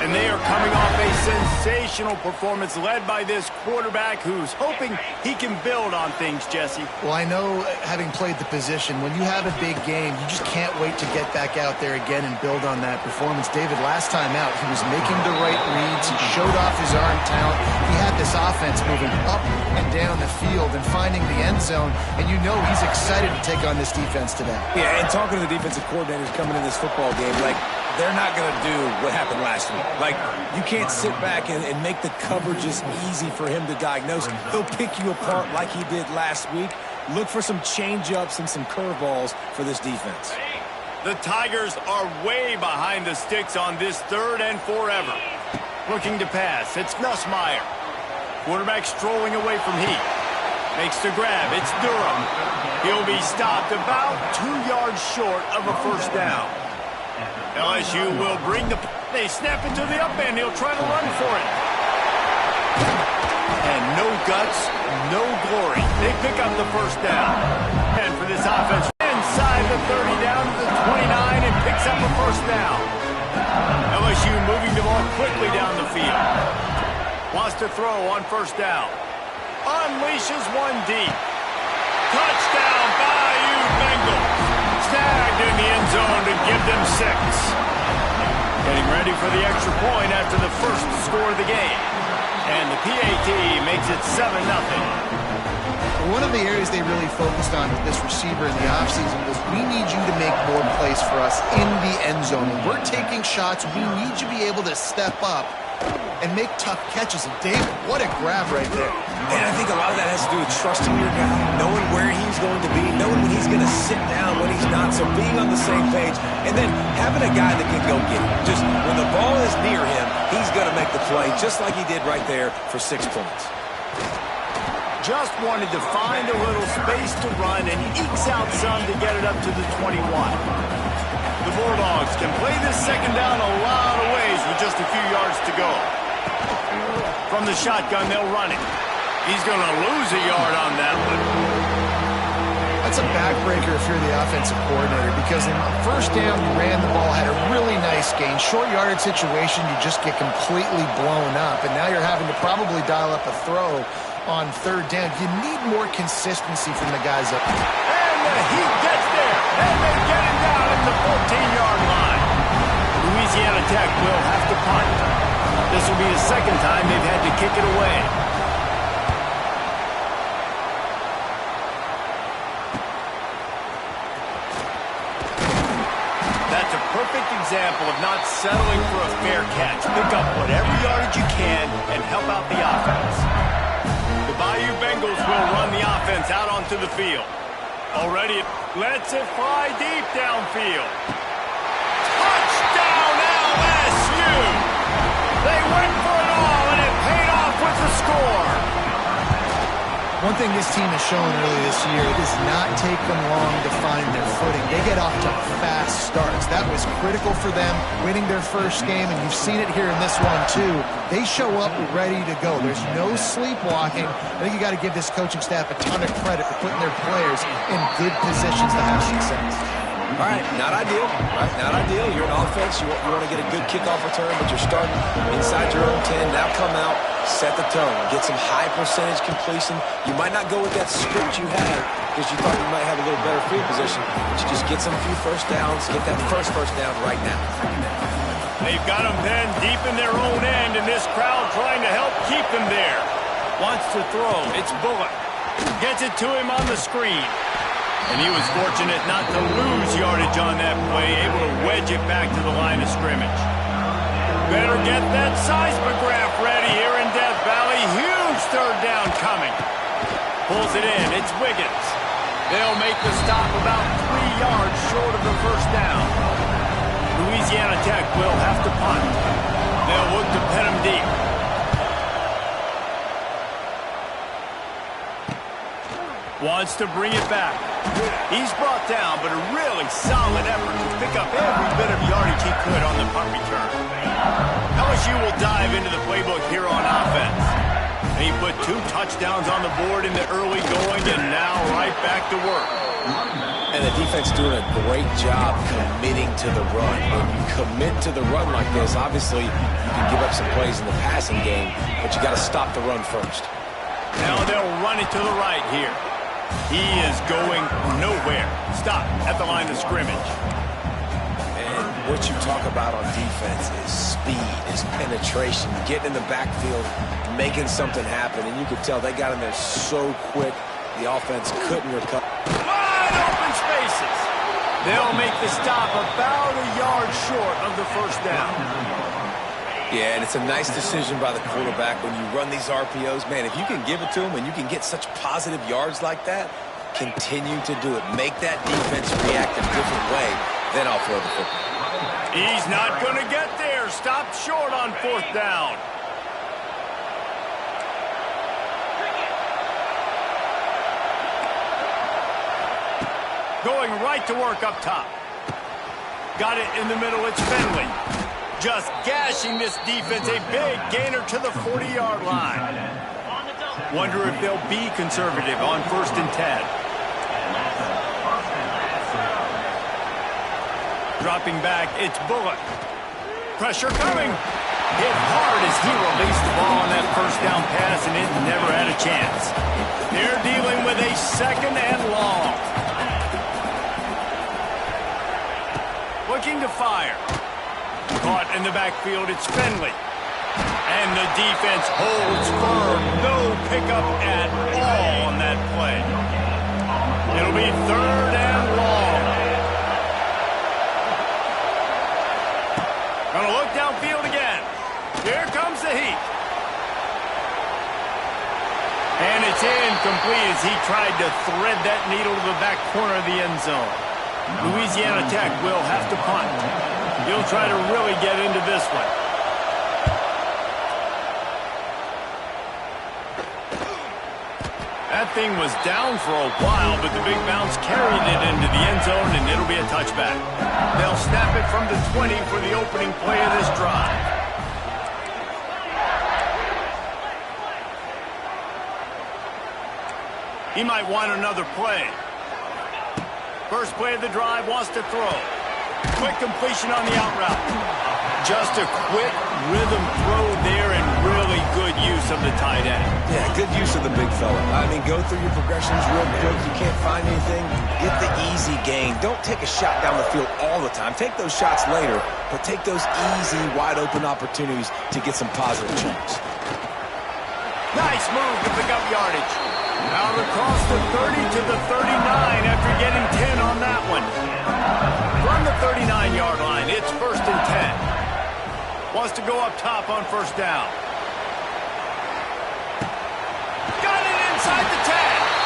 And they are coming off a sensational performance led by this quarterback who's hoping he can build on things, Jesse. Well, I know, having played the position, when you have a big game, you just can't wait to get back out there again and build on that performance. David, last time out, he was making the right reads. He showed off his arm talent. He had this offense moving up and down the field and finding the end zone. And you know he's excited to take on this defense today. Yeah, and talking to the defensive coordinators coming in this football game, like, they're not going to do what happened last week. Like, you can't sit back and make the coverages easy for him to diagnose. He'll pick you apart like he did last week. Look for some change-ups and some curveballs for this defense. The Tigers are way behind the sticks on this 3rd and forever. Looking to pass. It's Nussmeier. Quarterback strolling away from Heat. Makes the grab. It's Durham. He'll be stopped about 2 yards short of a first down. LSU will bring the... They snap it to the up end. He'll try to run for it. And no guts, no glory. They pick up the first down. And for this offense, inside the 30 down to the 29 and picks up a first down. LSU moving the ball quickly down the field. Wants to throw on first down. Unleashes one deep. Touchdown, Bayou Bengals. Snagged in the end zone to give them 6. Getting ready for the extra point after the first score of the game. And the PAT makes it 7-0. One of the areas they really focused on with this receiver in the offseason was we need you to make more plays for us in the end zone. When we're taking shots, we need you to be able to step up and make tough catches. And David, what a grab right there. And I think a lot of that has to do with trusting your guy, knowing where he's going to be, knowing when he's going to sit down, when he's not, so being on the same page, and then having a guy that can go get it. Just when the ball is near him, he's going to make the play, just like he did right there for 6 points. Just wanted to find a little space to run and ekes out some to get it up to the 21. The Bulldogs can play this second down a lot of ways with just a few yards to go. From the shotgun, they'll run it. He's going to lose a yard on that one. That's a backbreaker if you're the offensive coordinator because in first down, you ran the ball, had a really nice gain. Short yardage situation, you just get completely blown up. And now you're having to probably dial up a throw on 3rd down. You need more consistency from the guys up. And the Heat gets there. And they get it down at the 14-yard line. Louisiana Tech will have to punt. This will be the second time they've had to kick it away. That's a perfect example of not settling for a fair catch. Pick up whatever yardage you can and help out the offense. defense out onto the field. Already lets it fly deep downfield. Touchdown LSU! They went for it all, and it paid off with the score. One thing this team has shown early this year, it does not take them long to find their footing. They get off to fast starts. That was critical for them, winning their first game, and you've seen it here in this one too. They show up ready to go. There's no sleepwalking. I think you got to give this coaching staff a ton of credit for putting their players in good positions to have success. All right, not ideal, right? Not ideal. You're an offense. You want to get a good kickoff return, but you're starting inside your own 10. Now come out, set the tone, get some high percentage completion. You might not go with that script you had because you thought you might have a little better field position, but you just get some few first downs, get that first down right now. They've got them pinned deep in their own end, and this crowd trying to help keep them there. Wants to throw. It's Bullock. Gets it to him on the screen. And he was fortunate not to lose yardage on that play, able to wedge it back to the line of scrimmage. Better get that seismograph ready here in Death Valley. Huge third down coming. Pulls it in. It's Wiggins. They'll make the stop about 3 yards short of the first down. Louisiana Tech will have to punt. They'll look to pin him deep. Wants to bring it back. He's brought down, but a really solid effort to pick up every bit of yardage he could on the punt return. LSU will dive into the playbook here on offense. And he put 2 touchdowns on the board in the early going, and now right back to work. And the defense doing a great job committing to the run. When you commit to the run like this, obviously you can give up some plays in the passing game, but you got to stop the run first. Now they'll run it to the right here. He is going nowhere. Stop at the line of scrimmage. And what you talk about on defense is speed, is penetration, getting in the backfield, making something happen. And you could tell they got in there so quick, the offense couldn't recover. Wide open spaces. They'll make the stop about a yard short of the first down. Yeah, and it's a nice decision by the quarterback when you run these RPOs. Man, if you can give it to them and you can get such positive yards like that, continue to do it. Make that defense react a different way, then I'll throw the football. He's not going to get there. Stopped short on 4th down. Going right to work up top. Got it in the middle. It's Finley. Just gashing this defense, a big gainer to the 40-yard line. Wonder if they'll be conservative on 1st and 10. Dropping back, it's Bullock. Pressure coming. Hit hard as he released the ball on that first down pass, and it never had a chance. They're dealing with a 2nd and long. Looking to fire. Caught in the backfield, it's Finley. And the defense holds firm. No pickup at all on that play. It'll be 3rd and long. Gonna look downfield again. Here comes the heat. And it's incomplete as he tried to thread that needle to the back corner of the end zone. Louisiana Tech will have to punt. He'll try to really get into this one. That thing was down for a while, but the big bounce carried it into the end zone, and it'll be a touchback. They'll snap it from the 20 for the opening play of this drive. He might want another play. First play of the drive, wants to throw. Quick completion on the out route. Just a quick rhythm throw there and really good use of the tight end. Yeah, good use of the big fella. I mean, go through your progressions real quick. You can't find anything, get the easy gain. Don't take a shot down the field all the time. Take those shots later, but take those easy, wide-open opportunities to get some positive chunks. Nice move to pick up yardage. Out across the 30 to the 39 after getting 10 on that one. From the 39-yard line, it's 1st and 10. Wants to go up top on 1st down. Got it inside the 10.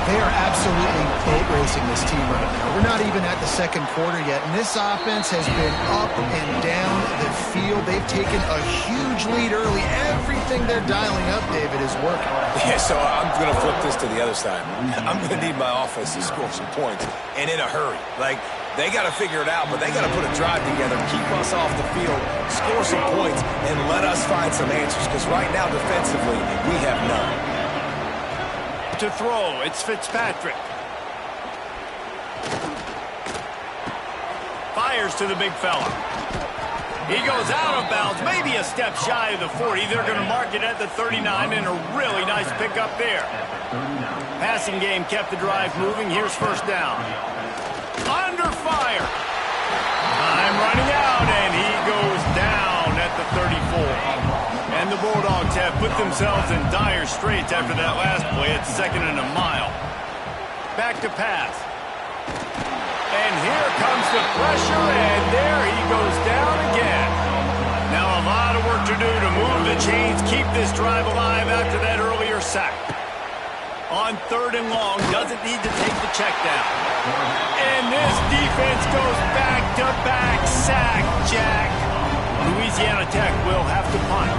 They are absolutely boat racing this team right now. We're not even at the second quarter yet, and this offense has been up and down the field. They've taken a huge lead early. Everything they're dialing up, David, is working. Yeah, so I'm going to flip this to the other side. I'm going to need my offense to score some points, and in a hurry. Like, they got to figure it out, but they got to put a drive together, keep us off the field, score some points, and let us find some answers, because right now, defensively, we have none. To throw, it's Fitzpatrick. Fires to the big fella. He goes out of bounds, maybe a step shy of the 40. They're going to mark it at the 39, and a really nice pickup there. Passing game kept the drive moving. Here's first down. Under fire. Time running out, and he goes down at the 34. And the Bulldogs have put themselves in dire straits after that last play at 2nd and a mile. Back to pass. And here comes the pressure, and there he goes down again. Now a lot of work to do to move the chains, keep this drive alive after that earlier sack. On 3rd and long, doesn't need to take the check down. And this defense goes back-to-back sack, Jack. Louisiana Tech will have to punt.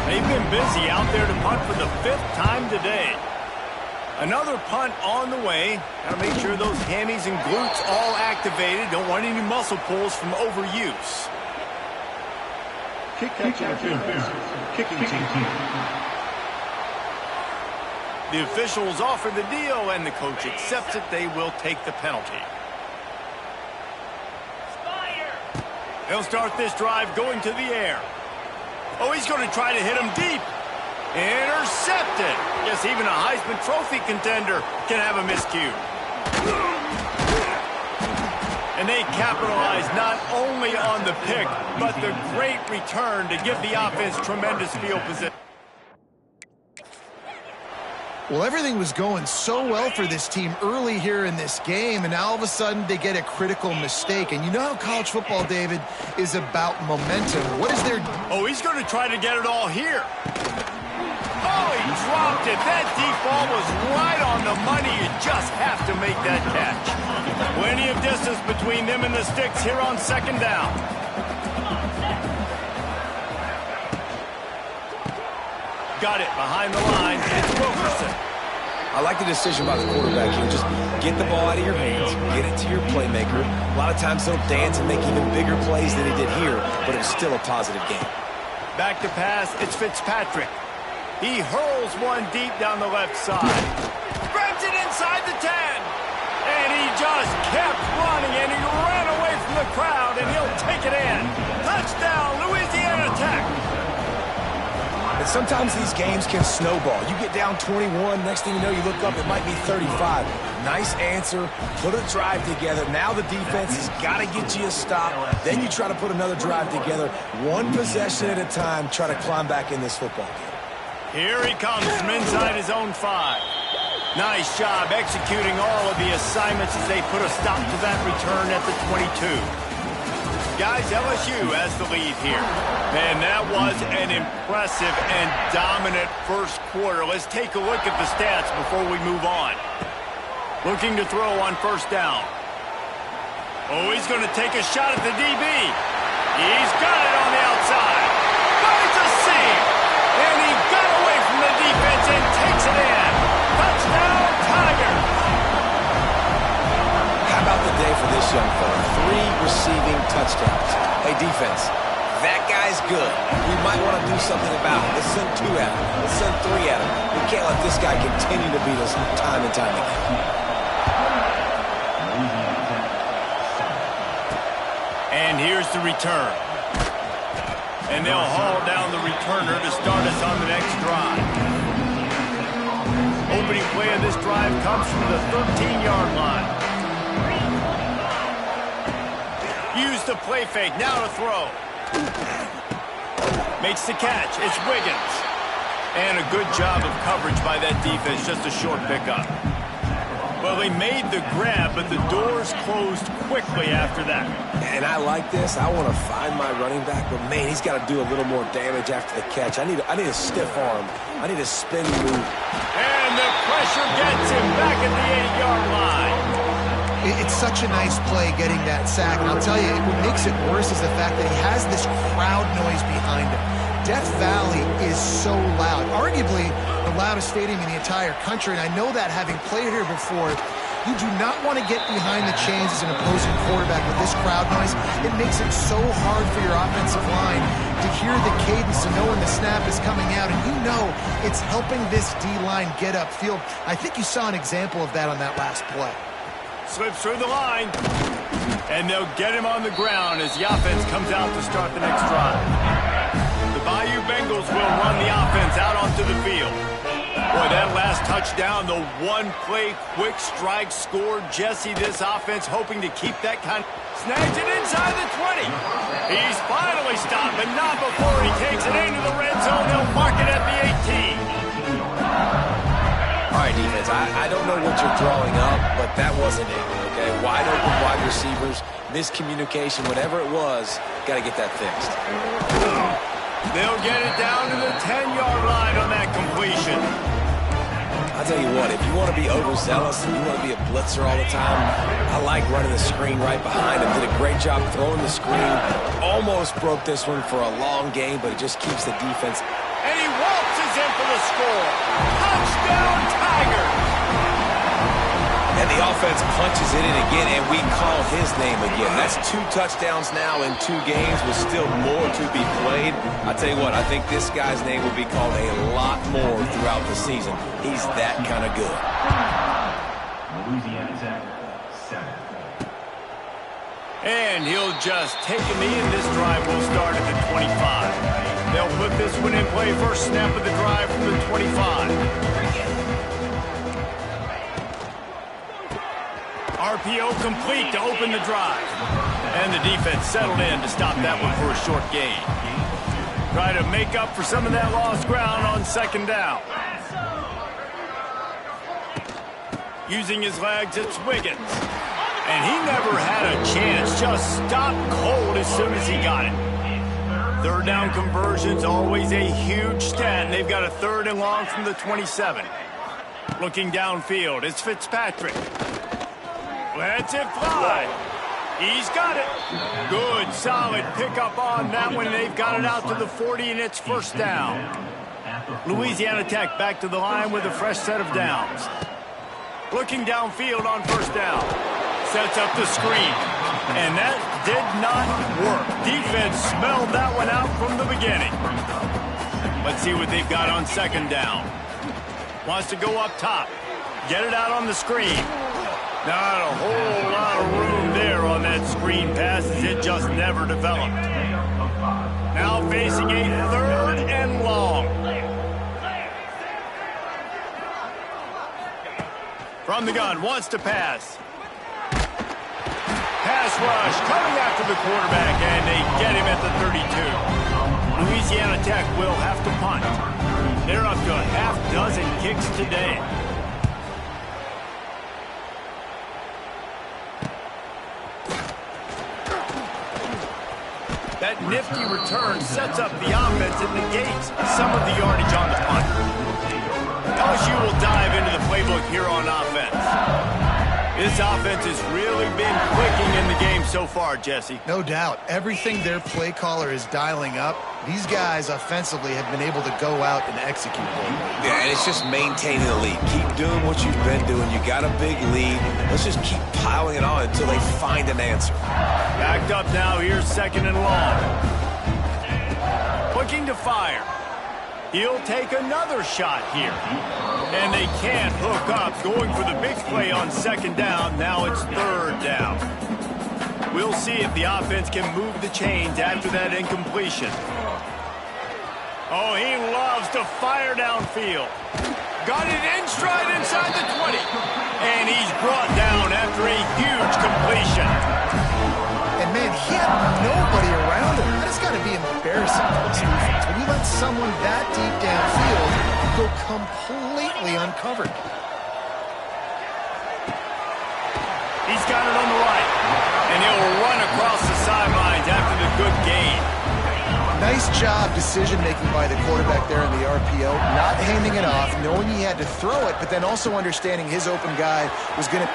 They've been busy out there to punt for the 5th time today. Another punt on the way. Got to make sure those hammies and glutes all activated. Don't want any muscle pulls from overuse. Kicking team. The officials offer the deal, and the coach accepts it. They will take the penalty. They'll start this drive going to the air. Oh, he's going to try to hit him deep. Intercepted. Yes, even a Heisman Trophy contender can have a miscue. And they capitalize not only on the pick, but the great return to give the offense tremendous field position. Well, everything was going so well for this team early here in this game, and now all of a sudden they get a critical mistake. And you know how college football, David, is about momentum. What is their... Oh, he's going to try to get it all here. Oh, he dropped it. That deep ball was right on the money. You just have to make that catch. Plenty of distance between them and the sticks here on 2nd down. Got it behind the line. It's Wilkerson. I like the decision by the quarterback here. Just get the ball out of your hands, get it to your playmaker. A lot of times he'll dance and make even bigger plays than he did here, but it was still a positive game. Back to pass, it's Fitzpatrick. He hurls one deep down the left side. Grabs it inside the 10. And he just kept running, and he ran away from the crowd, and he'll take it in. Touchdown, Louisiana Tech. And sometimes these games can snowball. You get down 21, next thing you know, you look up, it might be 35. Nice answer, put a drive together. Now the defense has got to get you a stop. Then you try to put another drive together. One possession at a time, try to climb back in this football game. Here he comes from inside his own 5. Nice job executing all of the assignments as they put a stop to that return at the 22. Guys, LSU has the lead here. Man, that was an impressive and dominant first quarter. Let's take a look at the stats before we move on. Looking to throw on 1st down. Oh, he's going to take a shot at the DB. He's got it on the outside. Finds a seam. And he got away from the defense and takes it in. Touchdown, Tigers. How about the day for this young fella? 3 receiving touchdowns. Hey, defense, that guy's good. We might want to do something about it. Let's send 2 at him. Let's send 3 at him. We can't let this guy continue to beat us time and time again. And here's the return. And they'll haul down the returner to start us on the next drive. Opening play of this drive comes from the 13-yard line. Use the play fake, now to throw. Makes the catch, it's Wiggins. And a good job of coverage by that defense, just a short pickup. Well, they made the grab, but the doors closed quickly after that. And I like this. I want to find my running back, but man, he's got to do a little more damage after the catch. I need a stiff arm. I need a spin move. And the pressure gets him back at the 8-yard line. It's such a nice play getting that sack. And I'll tell you, what makes it worse is the fact that he has this crowd noise behind him. Death Valley is so loud, arguably the loudest stadium in the entire country, and I know that having played here before. You do not want to get behind the chains as an opposing quarterback with this crowd noise. It makes it so hard for your offensive line to hear the cadence, to know when the snap is coming out, and you know it's helping this D-line get upfield. I think you saw an example of that on that last play. Slips through the line, and they'll get him on the ground as the offense comes out to start the next drive. The Bayou Bengals will run the offense out onto the field. Boy, that last touchdown, the one-play quick strike score. Jesse, this offense hoping to keep that kind. Snags it inside the 20. He's finally stopped, but not before he takes it into the red zone. They'll mark it at the 18. All right, defense, I don't know what you're drawing up, but that wasn't it, okay? Wide open wide receivers, miscommunication, whatever it was, got to get that fixed. They'll get it down to the 10-yard line on that completion. I'll tell you what, if you want to be overzealous and you want to be a blitzer all the time, I like running the screen right behind him. Did a great job throwing the screen. Almost broke this one for a long game, but it just keeps the defense. And he waltzes in for the score. Touchdown, Tigers! And the offense punches it in again, and we call his name again. That's 2 touchdowns now in 2 games with still more to be played. I tell you what, I think this guy's name will be called a lot more throughout the season. He's that kind of good. Louisiana Tech, 7. And he'll just take a knee, and this drive will start at the 25. They'll put this one in play. First snap of the drive from the 25. RPO complete to open the drive. And the defense settled in to stop that one for a short gain. Try to make up for some of that lost ground on second down. Using his legs, it's Wiggins. And he never had a chance. Just stopped cold as soon as he got it. Third down conversions, always a huge stat. And they've got a 3rd and long from the 27. Looking downfield, it's Fitzpatrick. Lets it fly. He's got it. Good, solid pickup on that one. They've got it out to the 40, and it's first down. Louisiana Tech back to the line with a fresh set of downs. Looking downfield on first down. Sets up the screen. And that did not work. Defense smelled that one out from the beginning. Let's see what they've got on second down. Wants to go up top. Get it out on the screen. Not a whole lot of room there on that screen pass as it just never developed. Now facing a 3rd and long. From the gun, wants to pass. Pass rush coming after the quarterback, and they get him at the 32. Louisiana Tech will have to punt. They're up to a half-dozen kicks today. That nifty return sets up the offense and negates some of the yardage on the punt. LSU will dive into the playbook here on offense. This offense has really been clicking in the game so far, Jesse. No doubt. Everything their play caller is dialing up, these guys offensively have been able to go out and execute. Yeah, and it's just maintaining the lead. Keep doing what you've been doing. You got a big lead. Let's just keep piling it on until they find an answer. Backed up now. Here's 2nd and long. Looking to fire. He'll take another shot here. And they can't hook up. Going for the big play on second down. Now it's 3rd down. We'll see if the offense can move the chains after that incompletion. Oh, he loves to fire downfield. Got it in stride inside the 20. And he's brought down after a huge completion. And, man, he had nobody around him. That's got to be embarrassing for this defense. When you let someone that deep downfield go completely uncovered. He's got it on the right. And he'll run across the sidelines after the good gain. Nice job decision-making by the quarterback there in the RPO. Not handing it off, knowing he had to throw it, but then also understanding his open guy was going to...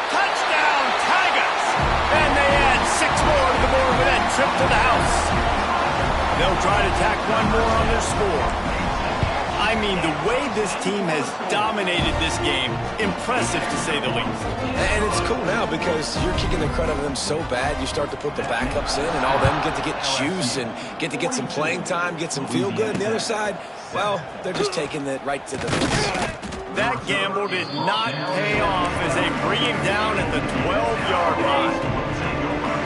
Touchdown, Tigers! And they add 6 more to the board with that trip to the house. They'll try to tack one more on their score. I mean, the way this team has dominated this game, impressive to say the least. And it's cool now because you're kicking the credit of them so bad, you start to put the backups in, and all them get to get juice and get to get some playing time, get some feel good. And the other side, well, they're just taking it right to the face. That gamble did not pay off as they bring him down at the 12-yard line.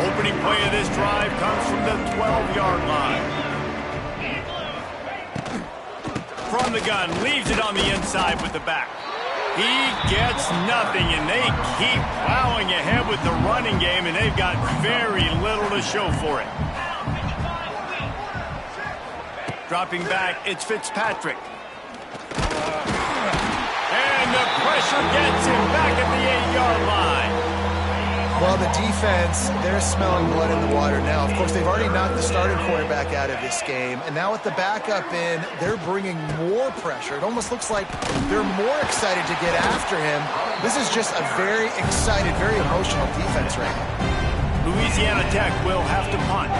Opening play of this drive comes from the 12-yard line. From the gun, leaves it on the inside with the back. He gets nothing, and they keep plowing ahead with the running game, and they've got very little to show for it. Dropping back, it's Fitzpatrick. And the pressure gets him back at the 8-yard line. Well, the defense, they're smelling blood in the water now. Of course, they've already knocked the starting quarterback out of this game. And now with the backup in, they're bringing more pressure. It almost looks like they're more excited to get after him. This is just a very excited, very emotional defense right now. Louisiana Tech will have to punt.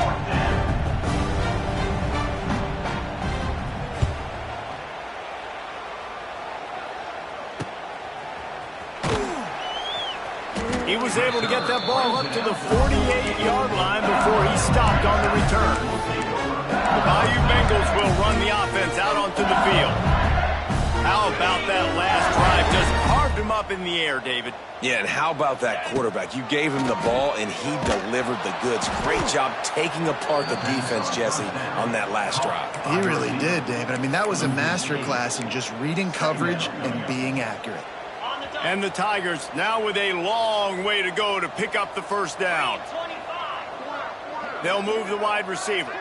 He was able to get that ball up to the 48-yard line before he stopped on the return. The Bayou Bengals will run the offense out onto the field. How about that last drive? Just carved him up in the air, David. Yeah, and how about that quarterback? You gave him the ball, and he delivered the goods. Great job taking apart the defense, Jesse, on that last drive. He really did, David. I mean, that was a masterclass in just reading coverage and being accurate. And the Tigers now with a long way to go to pick up the first down. They'll move the wide receiver.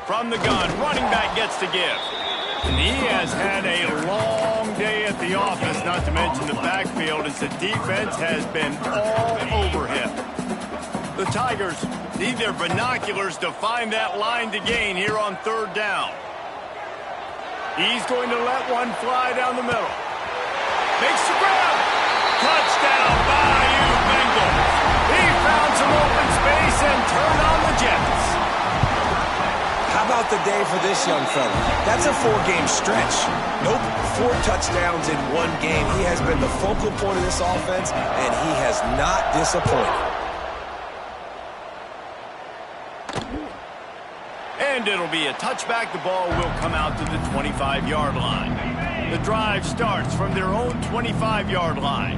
From the gun, running back gets to give. And he has had a long day at the office, not to mention the backfield, as the defense has been all over him. The Tigers need their binoculars to find that line to gain here on third down. He's going to let one fly down the middle. Makes the grab. Touchdown, Bayou Bengals. He found some open space and turned on the Jets. How about the day for this young fella? That's a 4-game stretch. Nope, 4 touchdowns in 1 game. He has been the focal point of this offense, and he has not disappointed. And it'll be a touchback. The ball will come out to the 25-yard line. The drive starts from their own 25-yard line.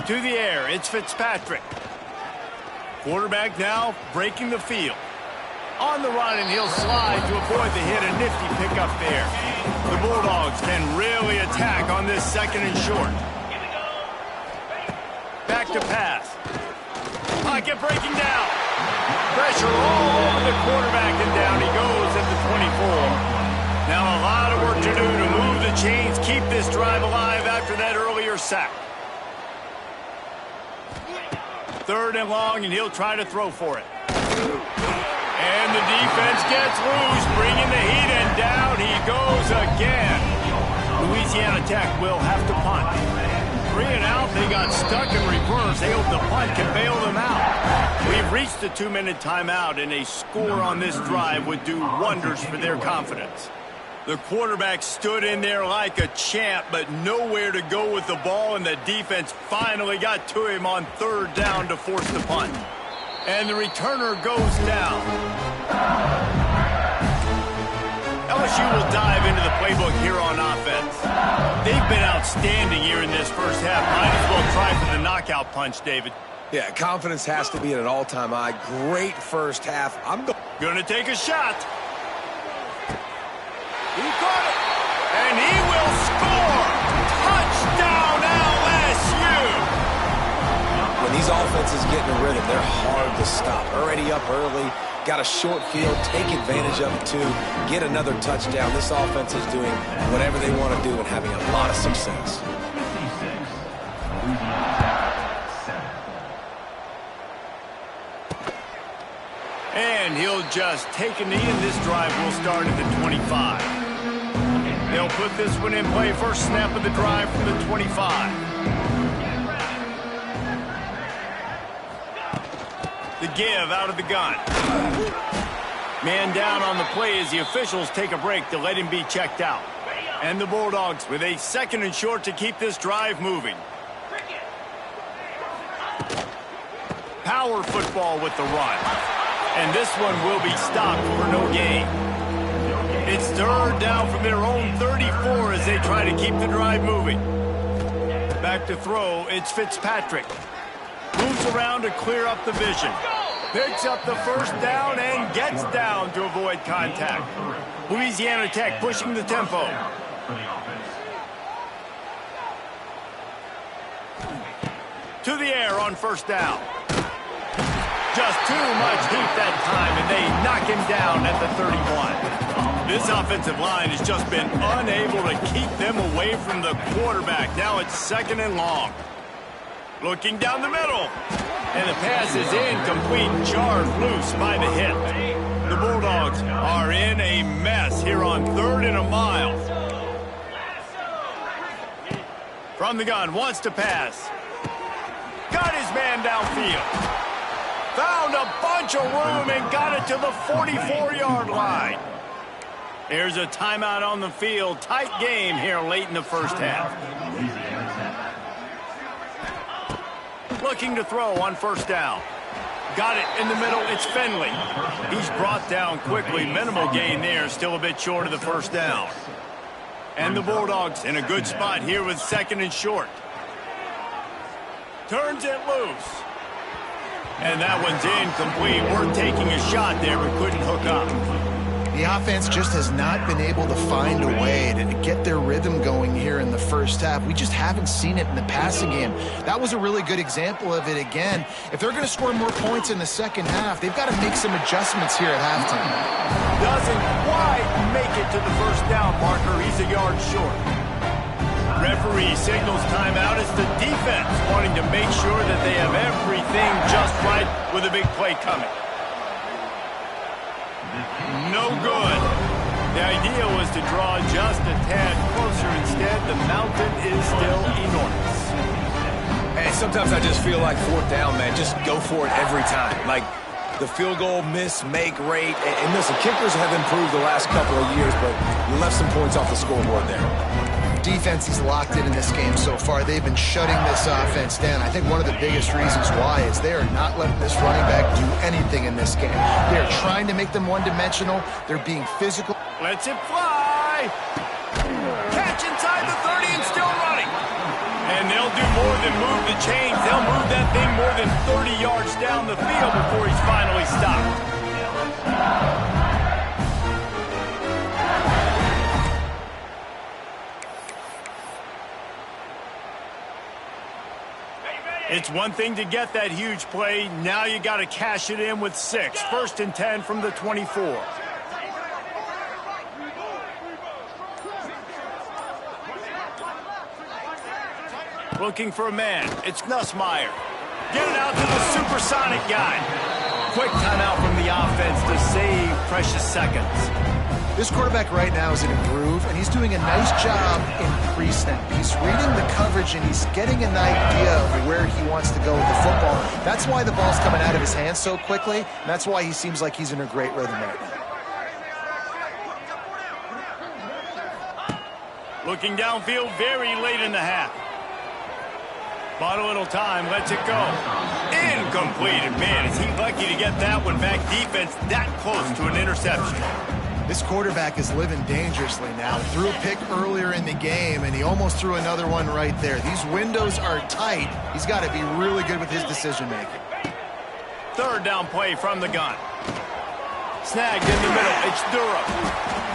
To the air, it's Fitzpatrick. Quarterback now breaking the field. On the run, and he'll slide to avoid the hit. A nifty pickup there. The Bulldogs can really attack on this second and short. Back to pass. Pocket breaking down. Pressure all over the quarterback, and down he goes at the 24. Now a lot of work to do to move the chains, keep this drive alive after that earlier sack. Third and long, and he'll try to throw for it. And the defense gets loose, bringing the heat, and down he goes again. Louisiana Tech will have to punt. 3 and out, they got stuck in reverse. They hope the punt can bail them out. We've reached the 2-minute timeout, and a score on this drive would do wonders for their confidence. The quarterback stood in there like a champ, but nowhere to go with the ball, and the defense finally got to him on third down to force the punt. And the returner goes down. LSU will dive into the playbook here on offense. They've been outstanding here in this first half. Might as well try for the knockout punch, David. Yeah, confidence has to be at an all-time high. Great first half. I'm going to take a shot. He caught it. And he will score. Touchdown, LSU. When these offenses get in a rhythm, they're hard to stop. Already up early, got a short field, take advantage of it too, get another touchdown. This offense is doing whatever they want to do and having a lot of success. And he'll just take a knee, and this drive will start at the 25. They'll put this one in play. First snap of the drive from the 25. The give out of the gun. Man down on the play as the officials take a break to let him be checked out. And the Bulldogs with a 2nd and short to keep this drive moving. Power football with the run. And this one will be stopped for no gain. It's 3rd down from their own 34 as they try to keep the drive moving. Back to throw, it's Fitzpatrick. Moves around to clear up the vision. Picks up the 1st down and gets down to avoid contact. Louisiana Tech pushing the tempo. To the air on 1st down. Just too much heat that time, and they knock him down at the 31. This offensive line has just been unable to keep them away from the quarterback. Now it's 2nd and long. Looking down the middle. And the pass is incomplete, jarred loose by the hit. The Bulldogs are in a mess here on 3rd and a mile. From the gun, wants to pass. Got his man downfield. Found a bunch of room and got it to the 44-yard line. There's a timeout on the field. Tight game here late in the 1st half. Looking to throw on 1st down. Got it in the middle. It's Finley. He's brought down quickly. Minimal gain there. Still a bit short of the 1st down. And the Bulldogs in a good spot here with 2nd and short. Turns it loose. And that one's incomplete. Worth taking a shot there, but couldn't hook up. The offense just has not been able to find a way to get their rhythm going here in the 1st half. We just haven't seen it in the passing game. That was a really good example of it again. If they're going to score more points in the 2nd half, they've got to make some adjustments here at halftime. Doesn't quite make it to the 1st down marker. He's a yard short. Referee signals timeout. It's the defense wanting to make sure that they have everything just right with a big play coming. No good. The idea was to draw just a tad closer. Instead, the mountain is still enormous. Hey, sometimes I just feel like 4th down, man. Just go for it every time. Like the field goal miss, make rate. And listen, kickers have improved the last couple of years, but you left some points off the scoreboard there. Defense is locked in this game so far. They've been shutting this offense down. I think one of the biggest reasons why is they are not letting this running back do anything in this game. They're trying to make them one-dimensional. They're being physical. Lets it fly. Catch inside the 30 and still running. And they'll do more than move the chains. They'll move that thing more than 30 yards down the field before he's finally stopped. It's one thing to get that huge play. Now you got to cash it in with 6. 1st and 10 from the 24. Looking for a man. It's Nussmeier. Get it out to the supersonic guy. Quick timeout from the offense to save precious seconds. This quarterback right now is in a groove, and he's doing a nice job in pre-snap. He's reading the coverage, and he's getting an idea of where he wants to go with the football. That's why the ball's coming out of his hands so quickly, and that's why he seems like he's in a great rhythm right now. Looking downfield very late in the half. Bought a little time, lets it go. Incomplete, and man, is he lucky to get that one back. Defense that close to an interception. This quarterback is living dangerously now. Threw a pick earlier in the game, and he almost threw another one right there. These windows are tight. He's got to be really good with his decision-making. 3rd down play from the gun. Snagged in the middle. It's Durham.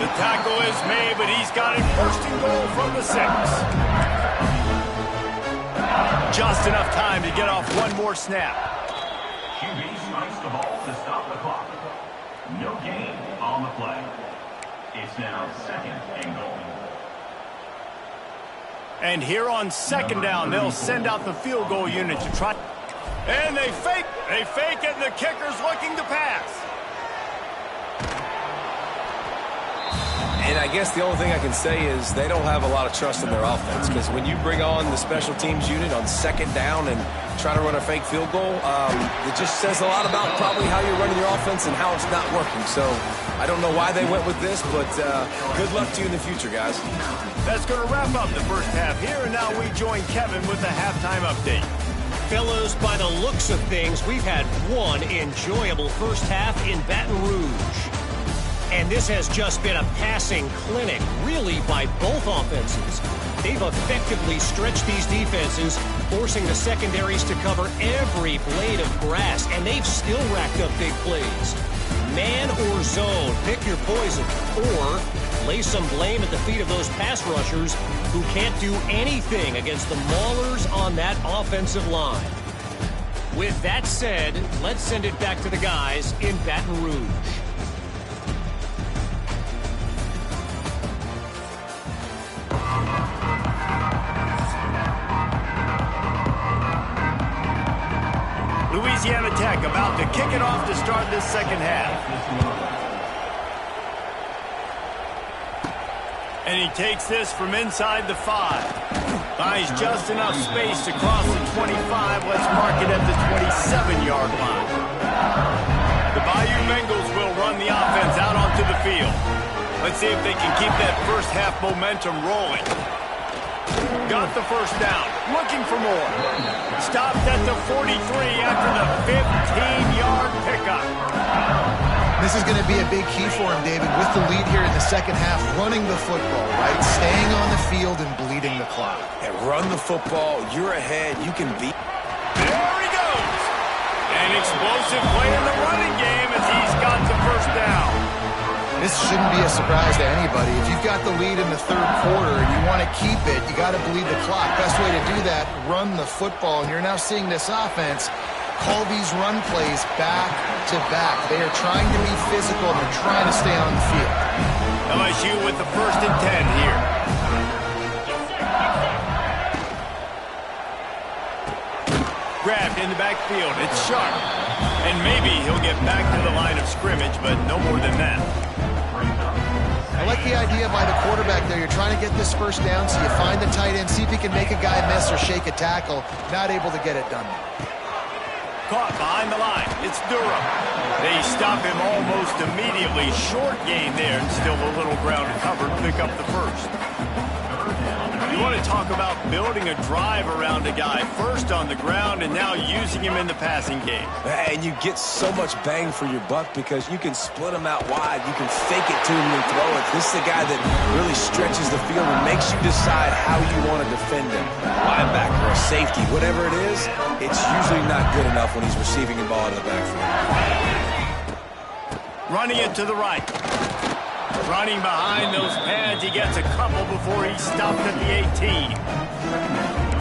The tackle is made, but he's got it 1st and goal from the 6. Just enough time to get off one more snap. QB strikes the ball to stop the clock. No gain on the play. It's now 2nd and goal. And here on 2nd down, they'll send out the field goal unit to try. And they fake it, and the kicker's looking to pass. And I guess the only thing I can say is they don't have a lot of trust in their offense, because when you bring on the special teams unit on 2nd down and try to run a fake field goal, it just says a lot about probably how you're running your offense and how it's not working. So I don't know why they went with this, but good luck to you in the future, guys. That's going to wrap up the first half here, and now we join Kevin with the halftime update. Fellas, by the looks of things, we've had one enjoyable first half in Baton Rouge. And this has just been a passing clinic, really, by both offenses. They've effectively stretched these defenses, forcing the secondaries to cover every blade of grass, and they've still racked up big plays. Man or zone, pick your poison, or lay some blame at the feet of those pass rushers who can't do anything against the maulers on that offensive line. With that said, let's send it back to the guys in Baton Rouge. Louisiana Tech about to kick it off to start this second half. And he takes this from inside the 5. Buys just enough space to cross the 25. Let's mark it at the 27-yard line. The Bayou Bengals will run the offense out onto the field. Let's see if they can keep that first half momentum rolling. Got the first down. Looking for more. Stopped at the 43 after the 15-yard pickup. This is going to be a big key for him, David, with the lead here in the second half, running the football, right? Staying on the field and bleeding the clock. And run the football. You're ahead. You can beat. There he goes. An explosive play in the running game as he's got the first down. This shouldn't be a surprise to anybody. If you've got the lead in the third quarter and you want to keep it, you got to bleed the clock. Best way to do that, run the football. And you're now seeing this offense call these run plays back to back. They are trying to be physical and they're trying to stay on the field. LSU with the 1st and 10 here. Grabbed in the backfield. It's sharp. And maybe he'll get back to the line of scrimmage, but no more than that. I like the idea by the quarterback there. You're trying to get this first down, so you find the tight end, see if he can make a guy miss or shake a tackle. Not able to get it done. Caught behind the line. It's Durham. They stop him almost immediately. Short gain there, and still a little ground covered. Pick up the first. You want to talk about building a drive around a guy, first on the ground and now using him in the passing game. And you get so much bang for your buck because you can split him out wide. You can fake it to him and throw it. This is a guy that really stretches the field and makes you decide how you want to defend him. Linebacker or safety, whatever it is, it's usually not good enough when he's receiving the ball in the backfield. Running it to the right. Running behind those pads, he gets a couple before he's stopped at the 18.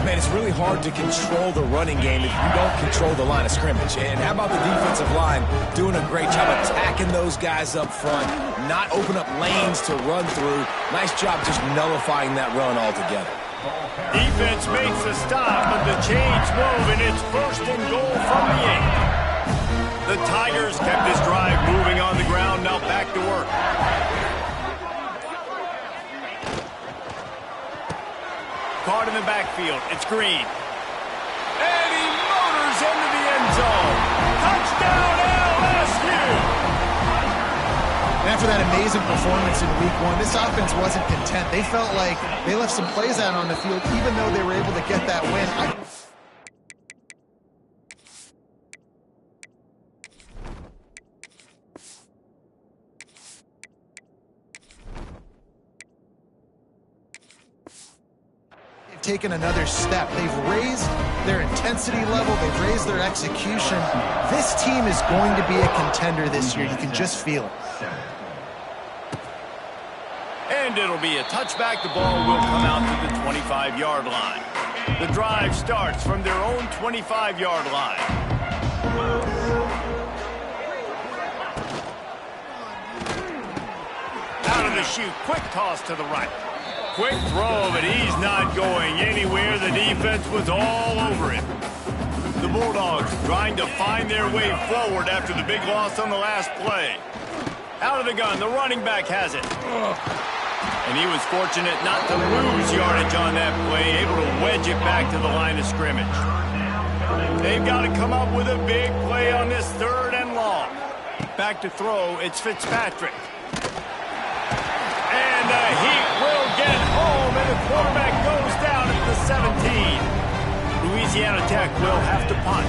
Man, it's really hard to control the running game if you don't control the line of scrimmage. And how about the defensive line doing a great job attacking those guys up front, not open up lanes to run through. Nice job just nullifying that run altogether. Defense makes a stop, but the chains move, and it's 1st and goal from the 8. The Tigers kept this drive moving on the ground, now back to work. Caught in the backfield. It's Green. And he motors into the end zone. Touchdown, LSU! After that amazing performance in week 1, this offense wasn't content. They felt like they left some plays out on the field, even though they were able to get that win. Taken another step. They've raised their intensity level. They've raised their execution. This team is going to be a contender this year. You can just feel it. And it'll be a touchback. The ball will come out to the 25-yard line. The drive starts from their own 25-yard line. to shoot. Quick toss to the right. Quick throw, but he's not going anywhere. The defense was all over him. The Bulldogs trying to find their way forward after the big loss on the last play. Out of the gun, the running back has it. And he was fortunate not to lose yardage on that play, able to wedge it back to the line of scrimmage. They've got to come up with a big play on this 3rd and long. Back to throw, it's Fitzpatrick. And the Heat will get home, and the quarterback goes down at the 17. Louisiana Tech will have to punt.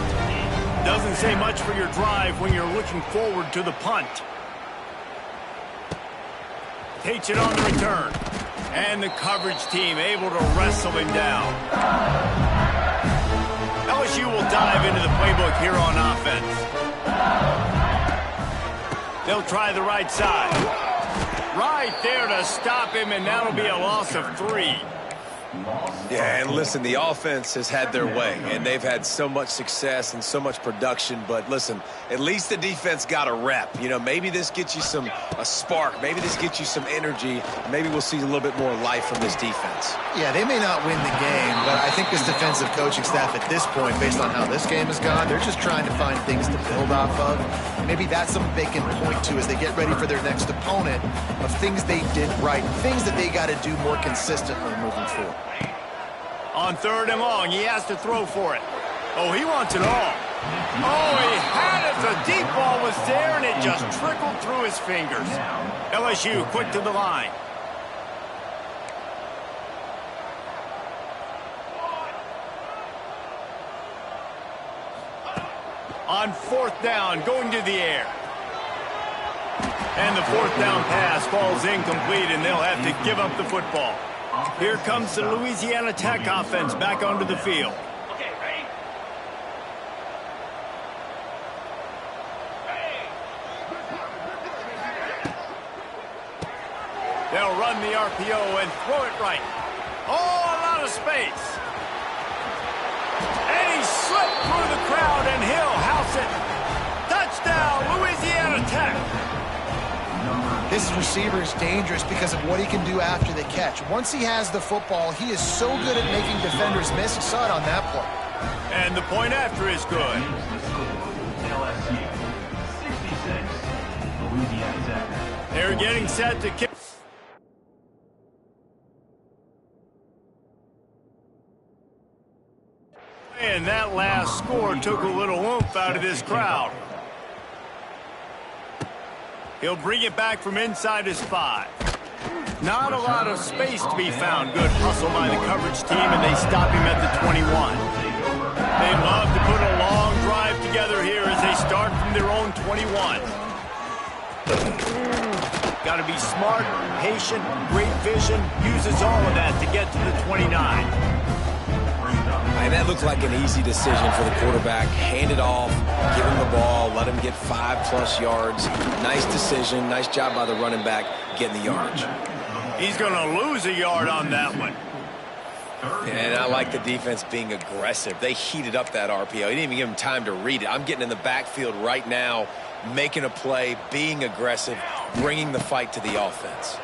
Doesn't say much for your drive when you're looking forward to the punt. Takes it on the return. And the coverage team able to wrestle him down. LSU will dive into the playbook here on offense. They'll try the right side. Right there to stop him, and that'll be a loss of 3. Yeah, and listen, the offense has had their way, and they've had so much success and so much production. But listen, at least the defense got a rep. You know, maybe this gets you a spark. Maybe this gets you some energy. Maybe we'll see a little bit more life from this defense. Yeah, they may not win the game, but I think this defensive coaching staff at this point, based on how this game has gone, they're just trying to find things to build off of. Maybe that's something they can point to as they get ready for their next opponent of things they did right, things that they got to do more consistently moving forward. On 3rd and long, he has to throw for it. Oh, he wants it all. Oh, he had it. The deep ball was there, and it just trickled through his fingers. LSU quick to the line. On 4th down, going to the air. And the 4th down pass falls incomplete, and they'll have to give up the football. Here comes the Louisiana Tech offense back onto the field. Okay, ready? They'll run the RPO and throw it right. Oh, a lot of space. And he slipped through the crowd, and he'll house it. Touchdown, Louisiana Tech. This receiver is dangerous because of what he can do after the catch. Once he has the football, he is so good at making defenders miss. You saw it on that play. And the point after is good. LSU 66, Louisiana Tech. They're getting set to kick. And that last score took a little oomph out of this crowd. He'll bring it back from inside his 5. Not a lot of space to be found. Good hustle by the coverage team, and they stop him at the 21. They'd love to put a long drive together here as they start from their own 21. Got to be smart, patient, great vision. Uses all of that to get to the 29. And that looked like an easy decision for the quarterback. Hand it off, give him the ball, let him get 5+ yards. Nice decision. Nice job by the running back getting the yardage. He's going to lose a yard on that one. And I like the defense being aggressive. They heated up that RPO. He didn't even give him time to read it. I'm getting in the backfield right now, making a play, being aggressive, bringing the fight to the offense.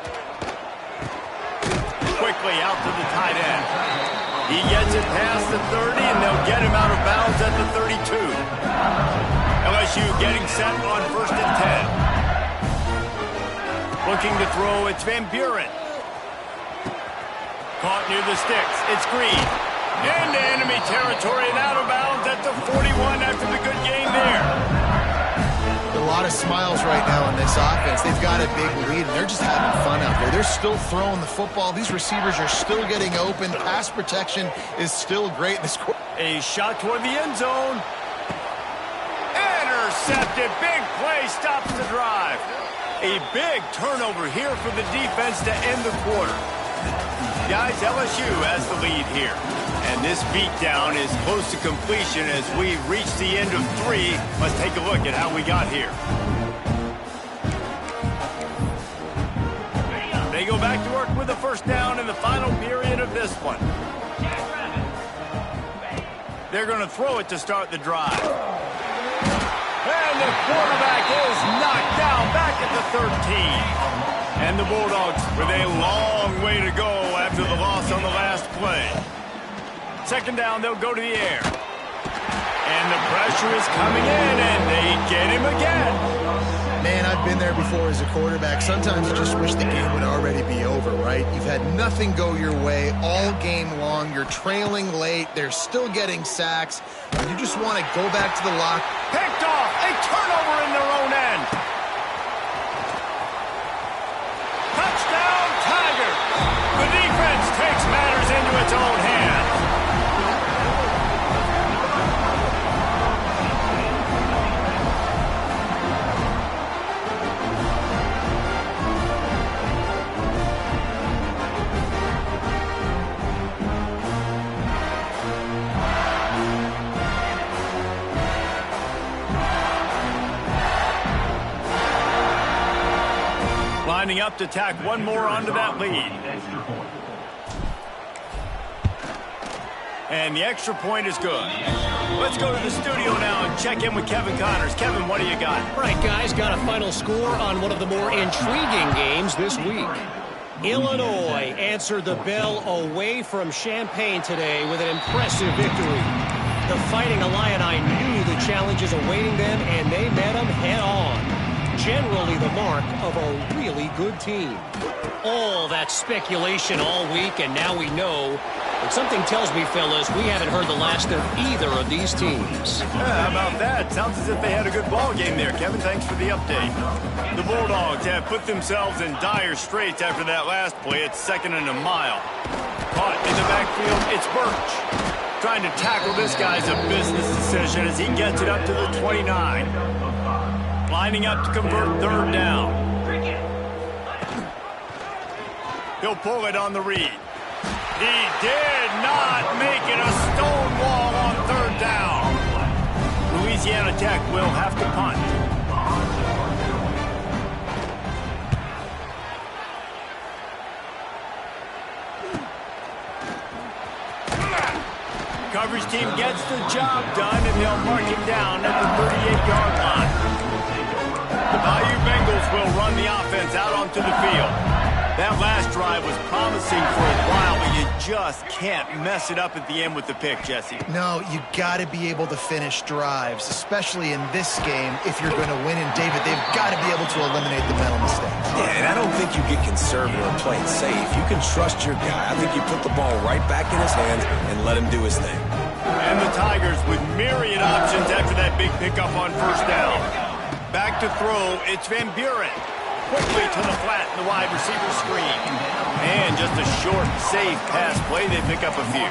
Quickly out to the tight end. He gets it past the 30, and they'll get him out of bounds at the 32. LSU getting set on 1st and 10. Looking to throw, it's Van Buren. Caught near the sticks, it's Green. Into enemy territory and out of bounds at the 41 after the good game there. A lot of smiles right now in this offense. They've got a big lead, and they're just having fun out there. They're still throwing the football. These receivers are still getting open. Pass protection is still great in this quarter. A shot toward the end zone. Intercepted. Big play stops the drive. A big turnover here for the defense to end the quarter. Guys, LSU has the lead here. And this beatdown is close to completion as we reach the end of 3. Let's take a look at how we got here. They go back to work with a 1st down in the final period of this one. They're going to throw it to start the drive. And the quarterback is knocked down back at the 13. And the Bulldogs with a long way to go after the loss on the last play. Second down, they'll go to the air. And the pressure is coming in, and they get him again. Man, I've been there before as a quarterback. Sometimes you just wish the game would already be over, right? You've had nothing go your way all game long. You're trailing late. They're still getting sacks. And you just want to go back to the lock. Picked off. A turnover in their own end. Touchdown, Tigers. The defense takes matters into its own hands. Lining up to tack one more onto that lead. And the extra point is good. Let's go to the studio now and check in with Kevin Connors. Kevin, what do you got? All right, guys, got a final score on one of the more intriguing games this week. Illinois answered the bell away from Champaign today with an impressive victory. The Fighting Illini knew the challenges awaiting them, and they met them head-on. Generally the mark of a really good team. All that speculation all week, and now we know. But something tells me, fellas, we haven't heard the last of either of these teams. How about that? Sounds as if they had a good ball game there, Kevin. Thanks for the update. The Bulldogs have put themselves in dire straits after that last play. It's 2nd and a mile. Caught in the backfield, it's Birch. Trying to tackle this guy's a business decision as he gets it up to the 29. Lining up to convert 3rd down. He'll pull it on the read. He did not make it a stone wall on 3rd down. Louisiana Tech will have to punt. Coverage team gets the job done, and they'll mark it down at the 38-yard line. The Bayou Bengals will run the offense out onto the field. That last drive was promising for a while, but you just can't mess it up at the end with the pick, Jesse. No, you got to be able to finish drives, especially in this game. If you're going to win, and David, they've got to be able to eliminate the mental mistakes. Yeah, and I don't think you get conservative or play it safe. You can trust your guy. I think you put the ball right back in his hands and let him do his thing. And the Tigers with myriad options after that big pickup on 1st down. Back to throw, it's Van Buren. Quickly to the flat in the wide receiver screen. And just a short, safe pass play. They pick up a few.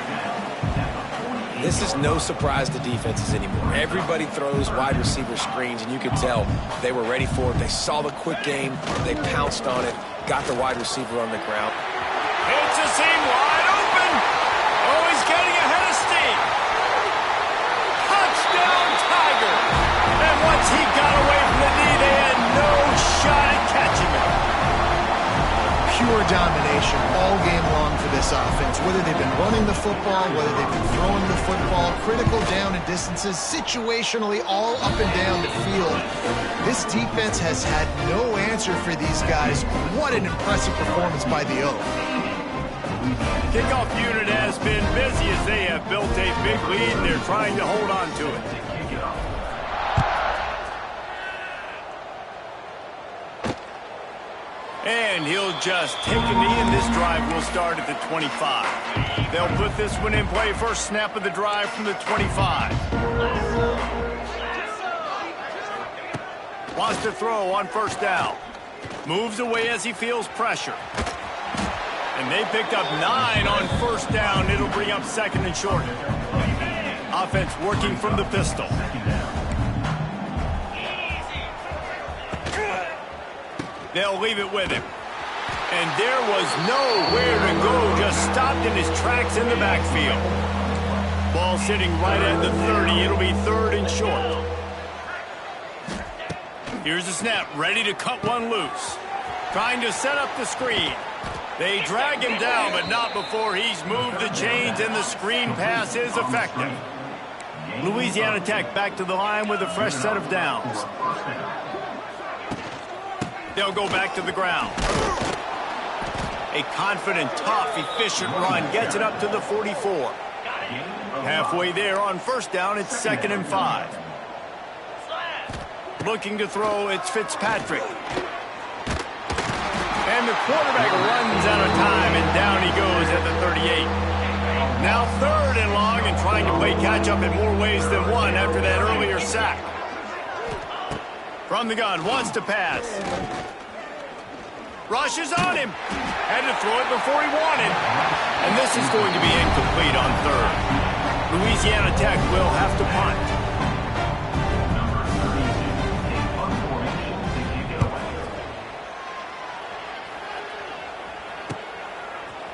This is no surprise to defenses anymore. Everybody throws wide receiver screens, and you could tell they were ready for it. They saw the quick game. They pounced on it, got the wide receiver on the ground. It's a seam wide open. Oh, he's getting ahead of steam. Touchdown, Tiger. And once he got away from the knee, they had no shot at catching him. Pure domination all game long for this offense. Whether they've been running the football, whether they've been throwing the football, critical down and distances, situationally all up and down the field. This defense has had no answer for these guys. What an impressive performance by the Oak. Kickoff unit has been busy as they have built a big lead, and they're trying to hold on to it. And he'll just take a knee, and this drive will start at the 25. They'll put this one in play. First snap of the drive from the 25. Wants to throw on 1st down. Moves away as he feels pressure. And they picked up 9 on 1st down. It'll bring up 2nd and short. Offense working from the pistol. They'll leave it with him. And there was nowhere to go. Just stopped in his tracks in the backfield. Ball sitting right at the 30. It'll be 3rd and short. Here's the snap. Ready to cut one loose. Trying to set up the screen. They drag him down, but not before he's moved the chains, and the screen pass is effective. Louisiana Tech back to the line with a fresh set of downs. They'll go back to the ground. A confident, tough, efficient run gets it up to the 44. Halfway there on first down, it's 2nd and 5. Looking to throw, it's Fitzpatrick. And the quarterback runs out of time, and down he goes at the 38. Now 3rd and long, and trying to play catch-up in more ways than one after that earlier sack. From the gun, wants to pass. Rushes on him. Had to throw it before he wanted. And this is going to be incomplete on 3rd. Louisiana Tech will have to punt.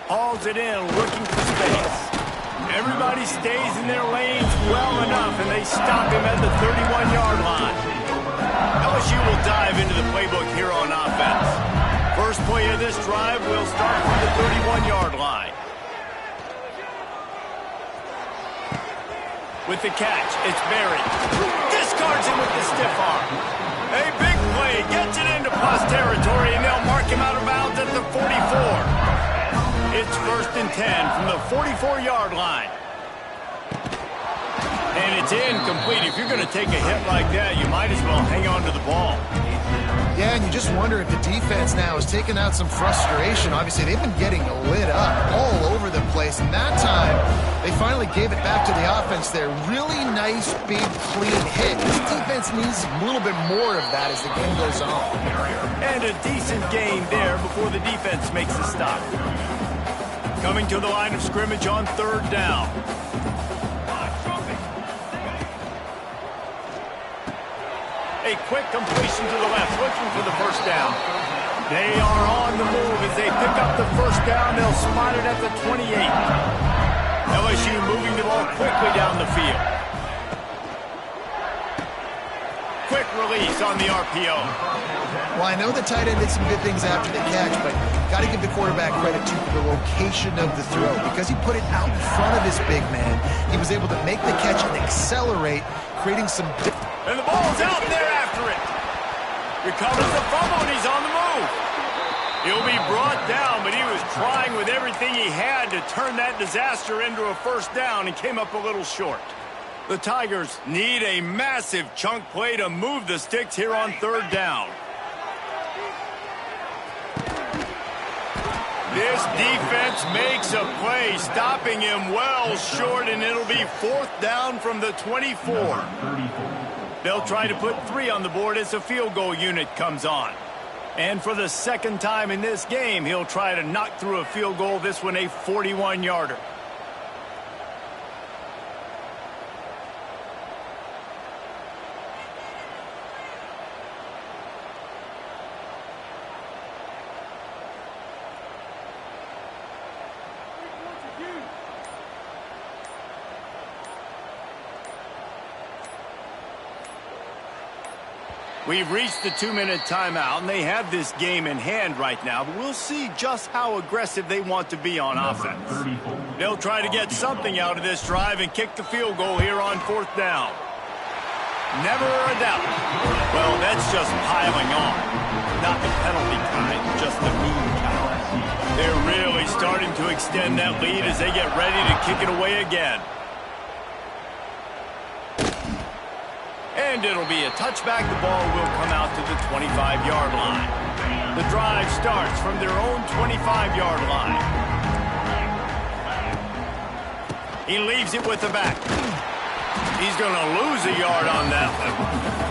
Hauls it in, looking for space. Everybody stays in their lanes well enough, and they stop him at the 31-yard line. LSU will dive into the playbook here on offense. First play of this drive will start from the 31-yard line. With the catch, it's Barry. Discards him with the stiff arm. A big play, gets it into plus territory, and they'll mark him out of bounds at the 44. It's 1st and 10 from the 44-yard line. And it's incomplete. If you're going to take a hit like that, you might as well hang on to the ball. Yeah, and you just wonder if the defense now has taken out some frustration. Obviously, they've been getting lit up all over the place. And that time, they finally gave it back to the offense there. Really nice, big, clean hit. This defense needs a little bit more of that as the game goes on. And a decent gain there before the defense makes a stop. Coming to the line of scrimmage on 3rd down. A quick completion to the left, looking for the first down. They are on the move as they pick up the first down. They'll spot it at the 28. LSU moving the ball quickly down the field. Quick release on the RPO. Well, I know the tight end did some good things after the catch, but got to give the quarterback credit to the location of the throw. Because he put it out in front of his big man, he was able to make the catch and accelerate, creating some... And the ball's out there after it. Recovers the fumble, and he's on the move. He'll be brought down, but he was trying with everything he had to turn that disaster into a first down and came up a little short. The Tigers need a massive chunk play to move the sticks here on 3rd down. This defense makes a play, stopping him well short, and it'll be 4th down from the 24. They'll try to put 3 on the board as the field goal unit comes on. And for the 2nd time in this game, he'll try to knock through a field goal, this one a 41-yarder. We've reached the 2-minute timeout, and they have this game in hand right now, but we'll see just how aggressive they want to be on offense. They'll try to get something out of this drive and kick the field goal here on 4th down. Never a doubt. Well, that's just piling on. Not the penalty kind, just the mean kind. They're really starting to extend that lead as they get ready to kick it away again. And it'll be a touchback. The ball will come out to the 25-yard line. The drive starts from their own 25-yard line. He leaves it with the back. He's going to lose a yard on that one.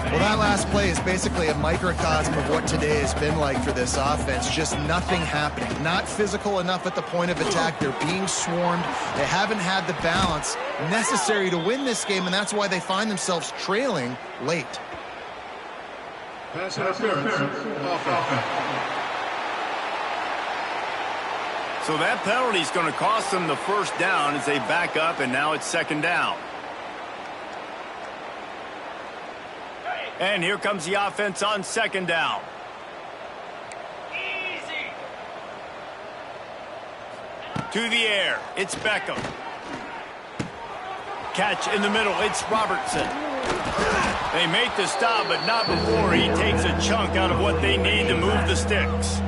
Well, that last play is basically a microcosm of what today has been like for this offense. Just nothing happening. Not physical enough at the point of attack. They're being swarmed. They haven't had the balance necessary to win this game, and that's why they find themselves trailing late. Pass interference. So that penalty is going to cost them the first down as they back up, and now it's 2nd down. And here comes the offense on 2nd down. Easy. To the air, it's Beckham. Catch in the middle, it's Robertson. They make the stop, but not before he takes a chunk out of what they need to move the sticks.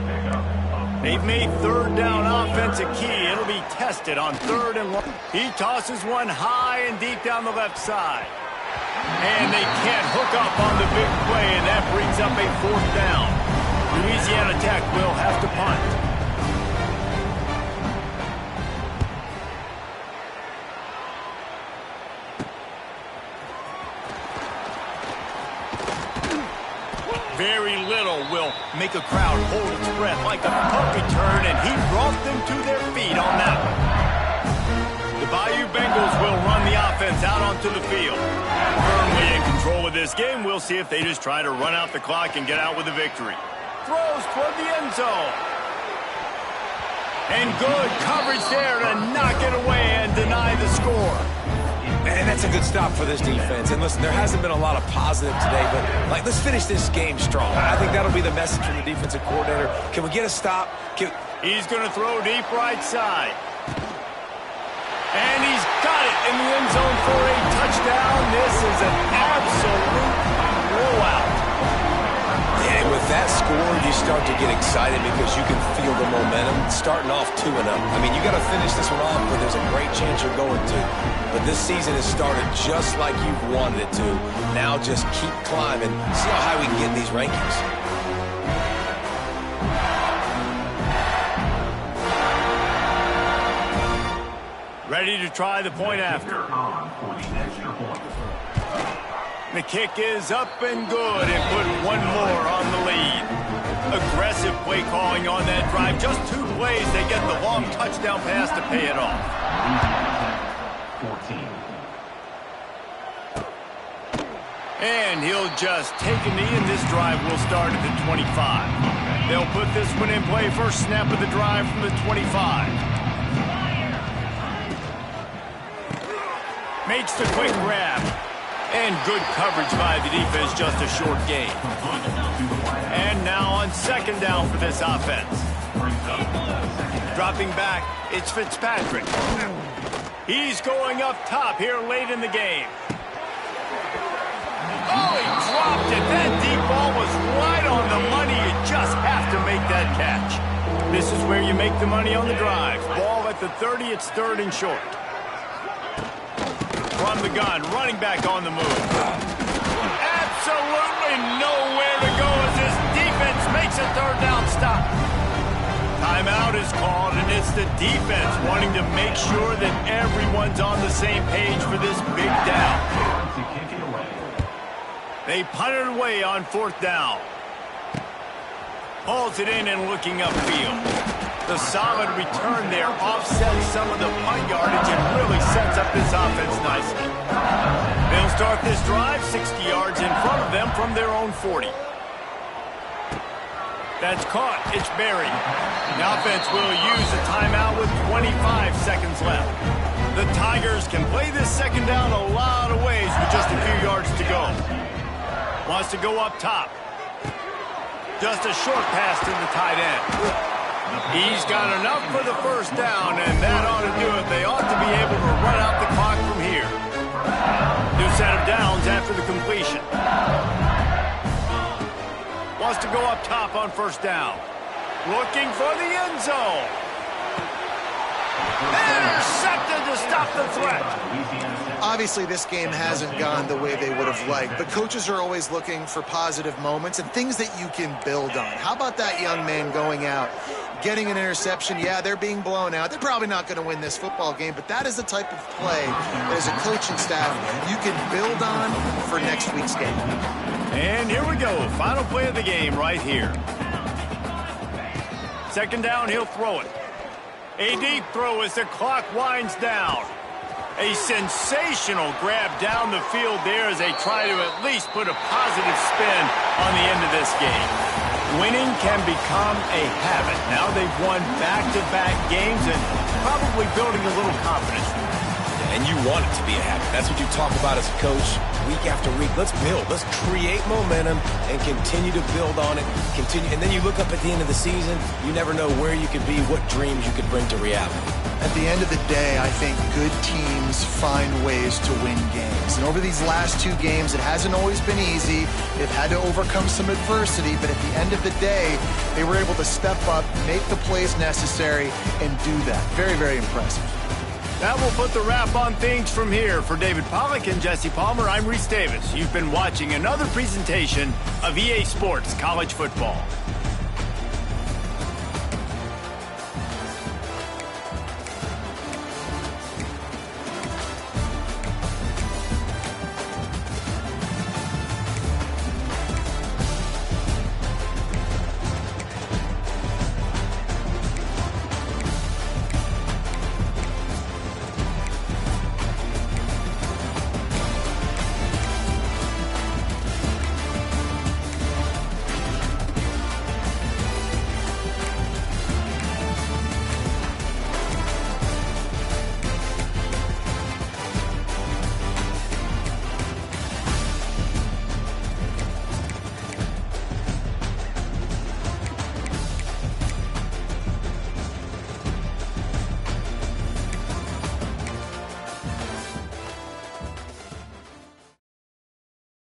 They've made third down offense a key. It'll be tested on 3rd and 1. He tosses one high and deep down the left side. And they can't hook up on the big play, and that brings up a 4th down. Louisiana Tech will have to punt. Very little will make a crowd hold its breath like a punt return, and he brought them to their feet on that one. The Bayou Bengals will run the offense out onto the field. Firmly in control of this game. We'll see if they just try to run out the clock and get out with a victory. Throws toward the end zone. And good coverage there to knock it away and deny the score. Man, that's a good stop for this defense. And listen, there hasn't been a lot of positive today, but let's finish this game strong. I think that'll be the message from the defensive coordinator. Can we get a stop? He's going to throw deep right side. And he's got it in the end zone for a touchdown. This is an absolute blowout. Yeah, and with that score, you start to get excited because you can feel the momentum starting off 2-0. I mean, you got to finish this one off, but there's a great chance you're going to. But this season has started just like you've wanted it to. Now just keep climbing. See how high we can get in these rankings. Ready to try the point after. The kick is up and good and put one more on the lead. Aggressive play calling on that drive. Just 2 plays, they get the long touchdown pass to pay it off. 14. And he'll just take a knee, and this drive will start at the 25. They'll put this one in play. First snap of the drive from the 25. Makes the quick grab. And good coverage by the defense, just a short gain. And now on 2nd down for this offense. Dropping back, it's Fitzpatrick. He's going up top here late in the game. Oh, he dropped it. That deep ball was right on the money. You just have to make that catch. This is where you make the money on the drive. Ball at the 30, it's 3rd and short. From the gun, running back on the move. Absolutely nowhere to go as this defense makes a 3rd down stop. Timeout is called, and it's the defense wanting to make sure that everyone's on the same page for this big down. They punt it away on 4th down. Hauls it in and looking upfield. The solid return there offsets some of the punt yardage and really sets up this offense nicely. They'll start this drive 60 yards in front of them from their own 40. That's caught. It's buried. The offense will use a timeout with 25 seconds left. The Tigers can play this 2nd down a lot of ways with just a few yards to go. Wants to go up top. Just a short pass to the tight end. He's got enough for the 1st down, and that ought to do it. They ought to be able to run out the clock from here. New set of downs after the completion. Wants to go up top on 1st down. Looking for the end zone. Intercepted to stop the threat. Obviously, this game hasn't gone the way they would have liked, but coaches are always looking for positive moments and things that you can build on. How about that young man going out, getting an interception? Yeah, they're being blown out. They're probably not going to win this football game, but that is the type of play that as a coaching staff you can build on for next week's game. And here we go. Final play of the game right here. 2nd down, he'll throw it. A deep throw as the clock winds down. A sensational grab down the field there as they try to at least put a positive spin on the end of this game. Winning can become a habit. Now they've won back-to-back games and probably building a little confidence. And And you want it to be a habit. That's what you talk about as a coach week after week. Let's build. Let's create momentum and continue to build on it. And then you look up at the end of the season, you never know where you could be, what dreams you could bring to reality. At the end of the day, I think good teams find ways to win games. And over these last 2 games, it hasn't always been easy. They've had to overcome some adversity, but at the end of the day, they were able to step up, make the plays necessary, and do that. Very, very impressive. That will put the wrap on things from here. For David Pollack and Jesse Palmer, I'm Reese Davis. You've been watching another presentation of EA Sports College Football.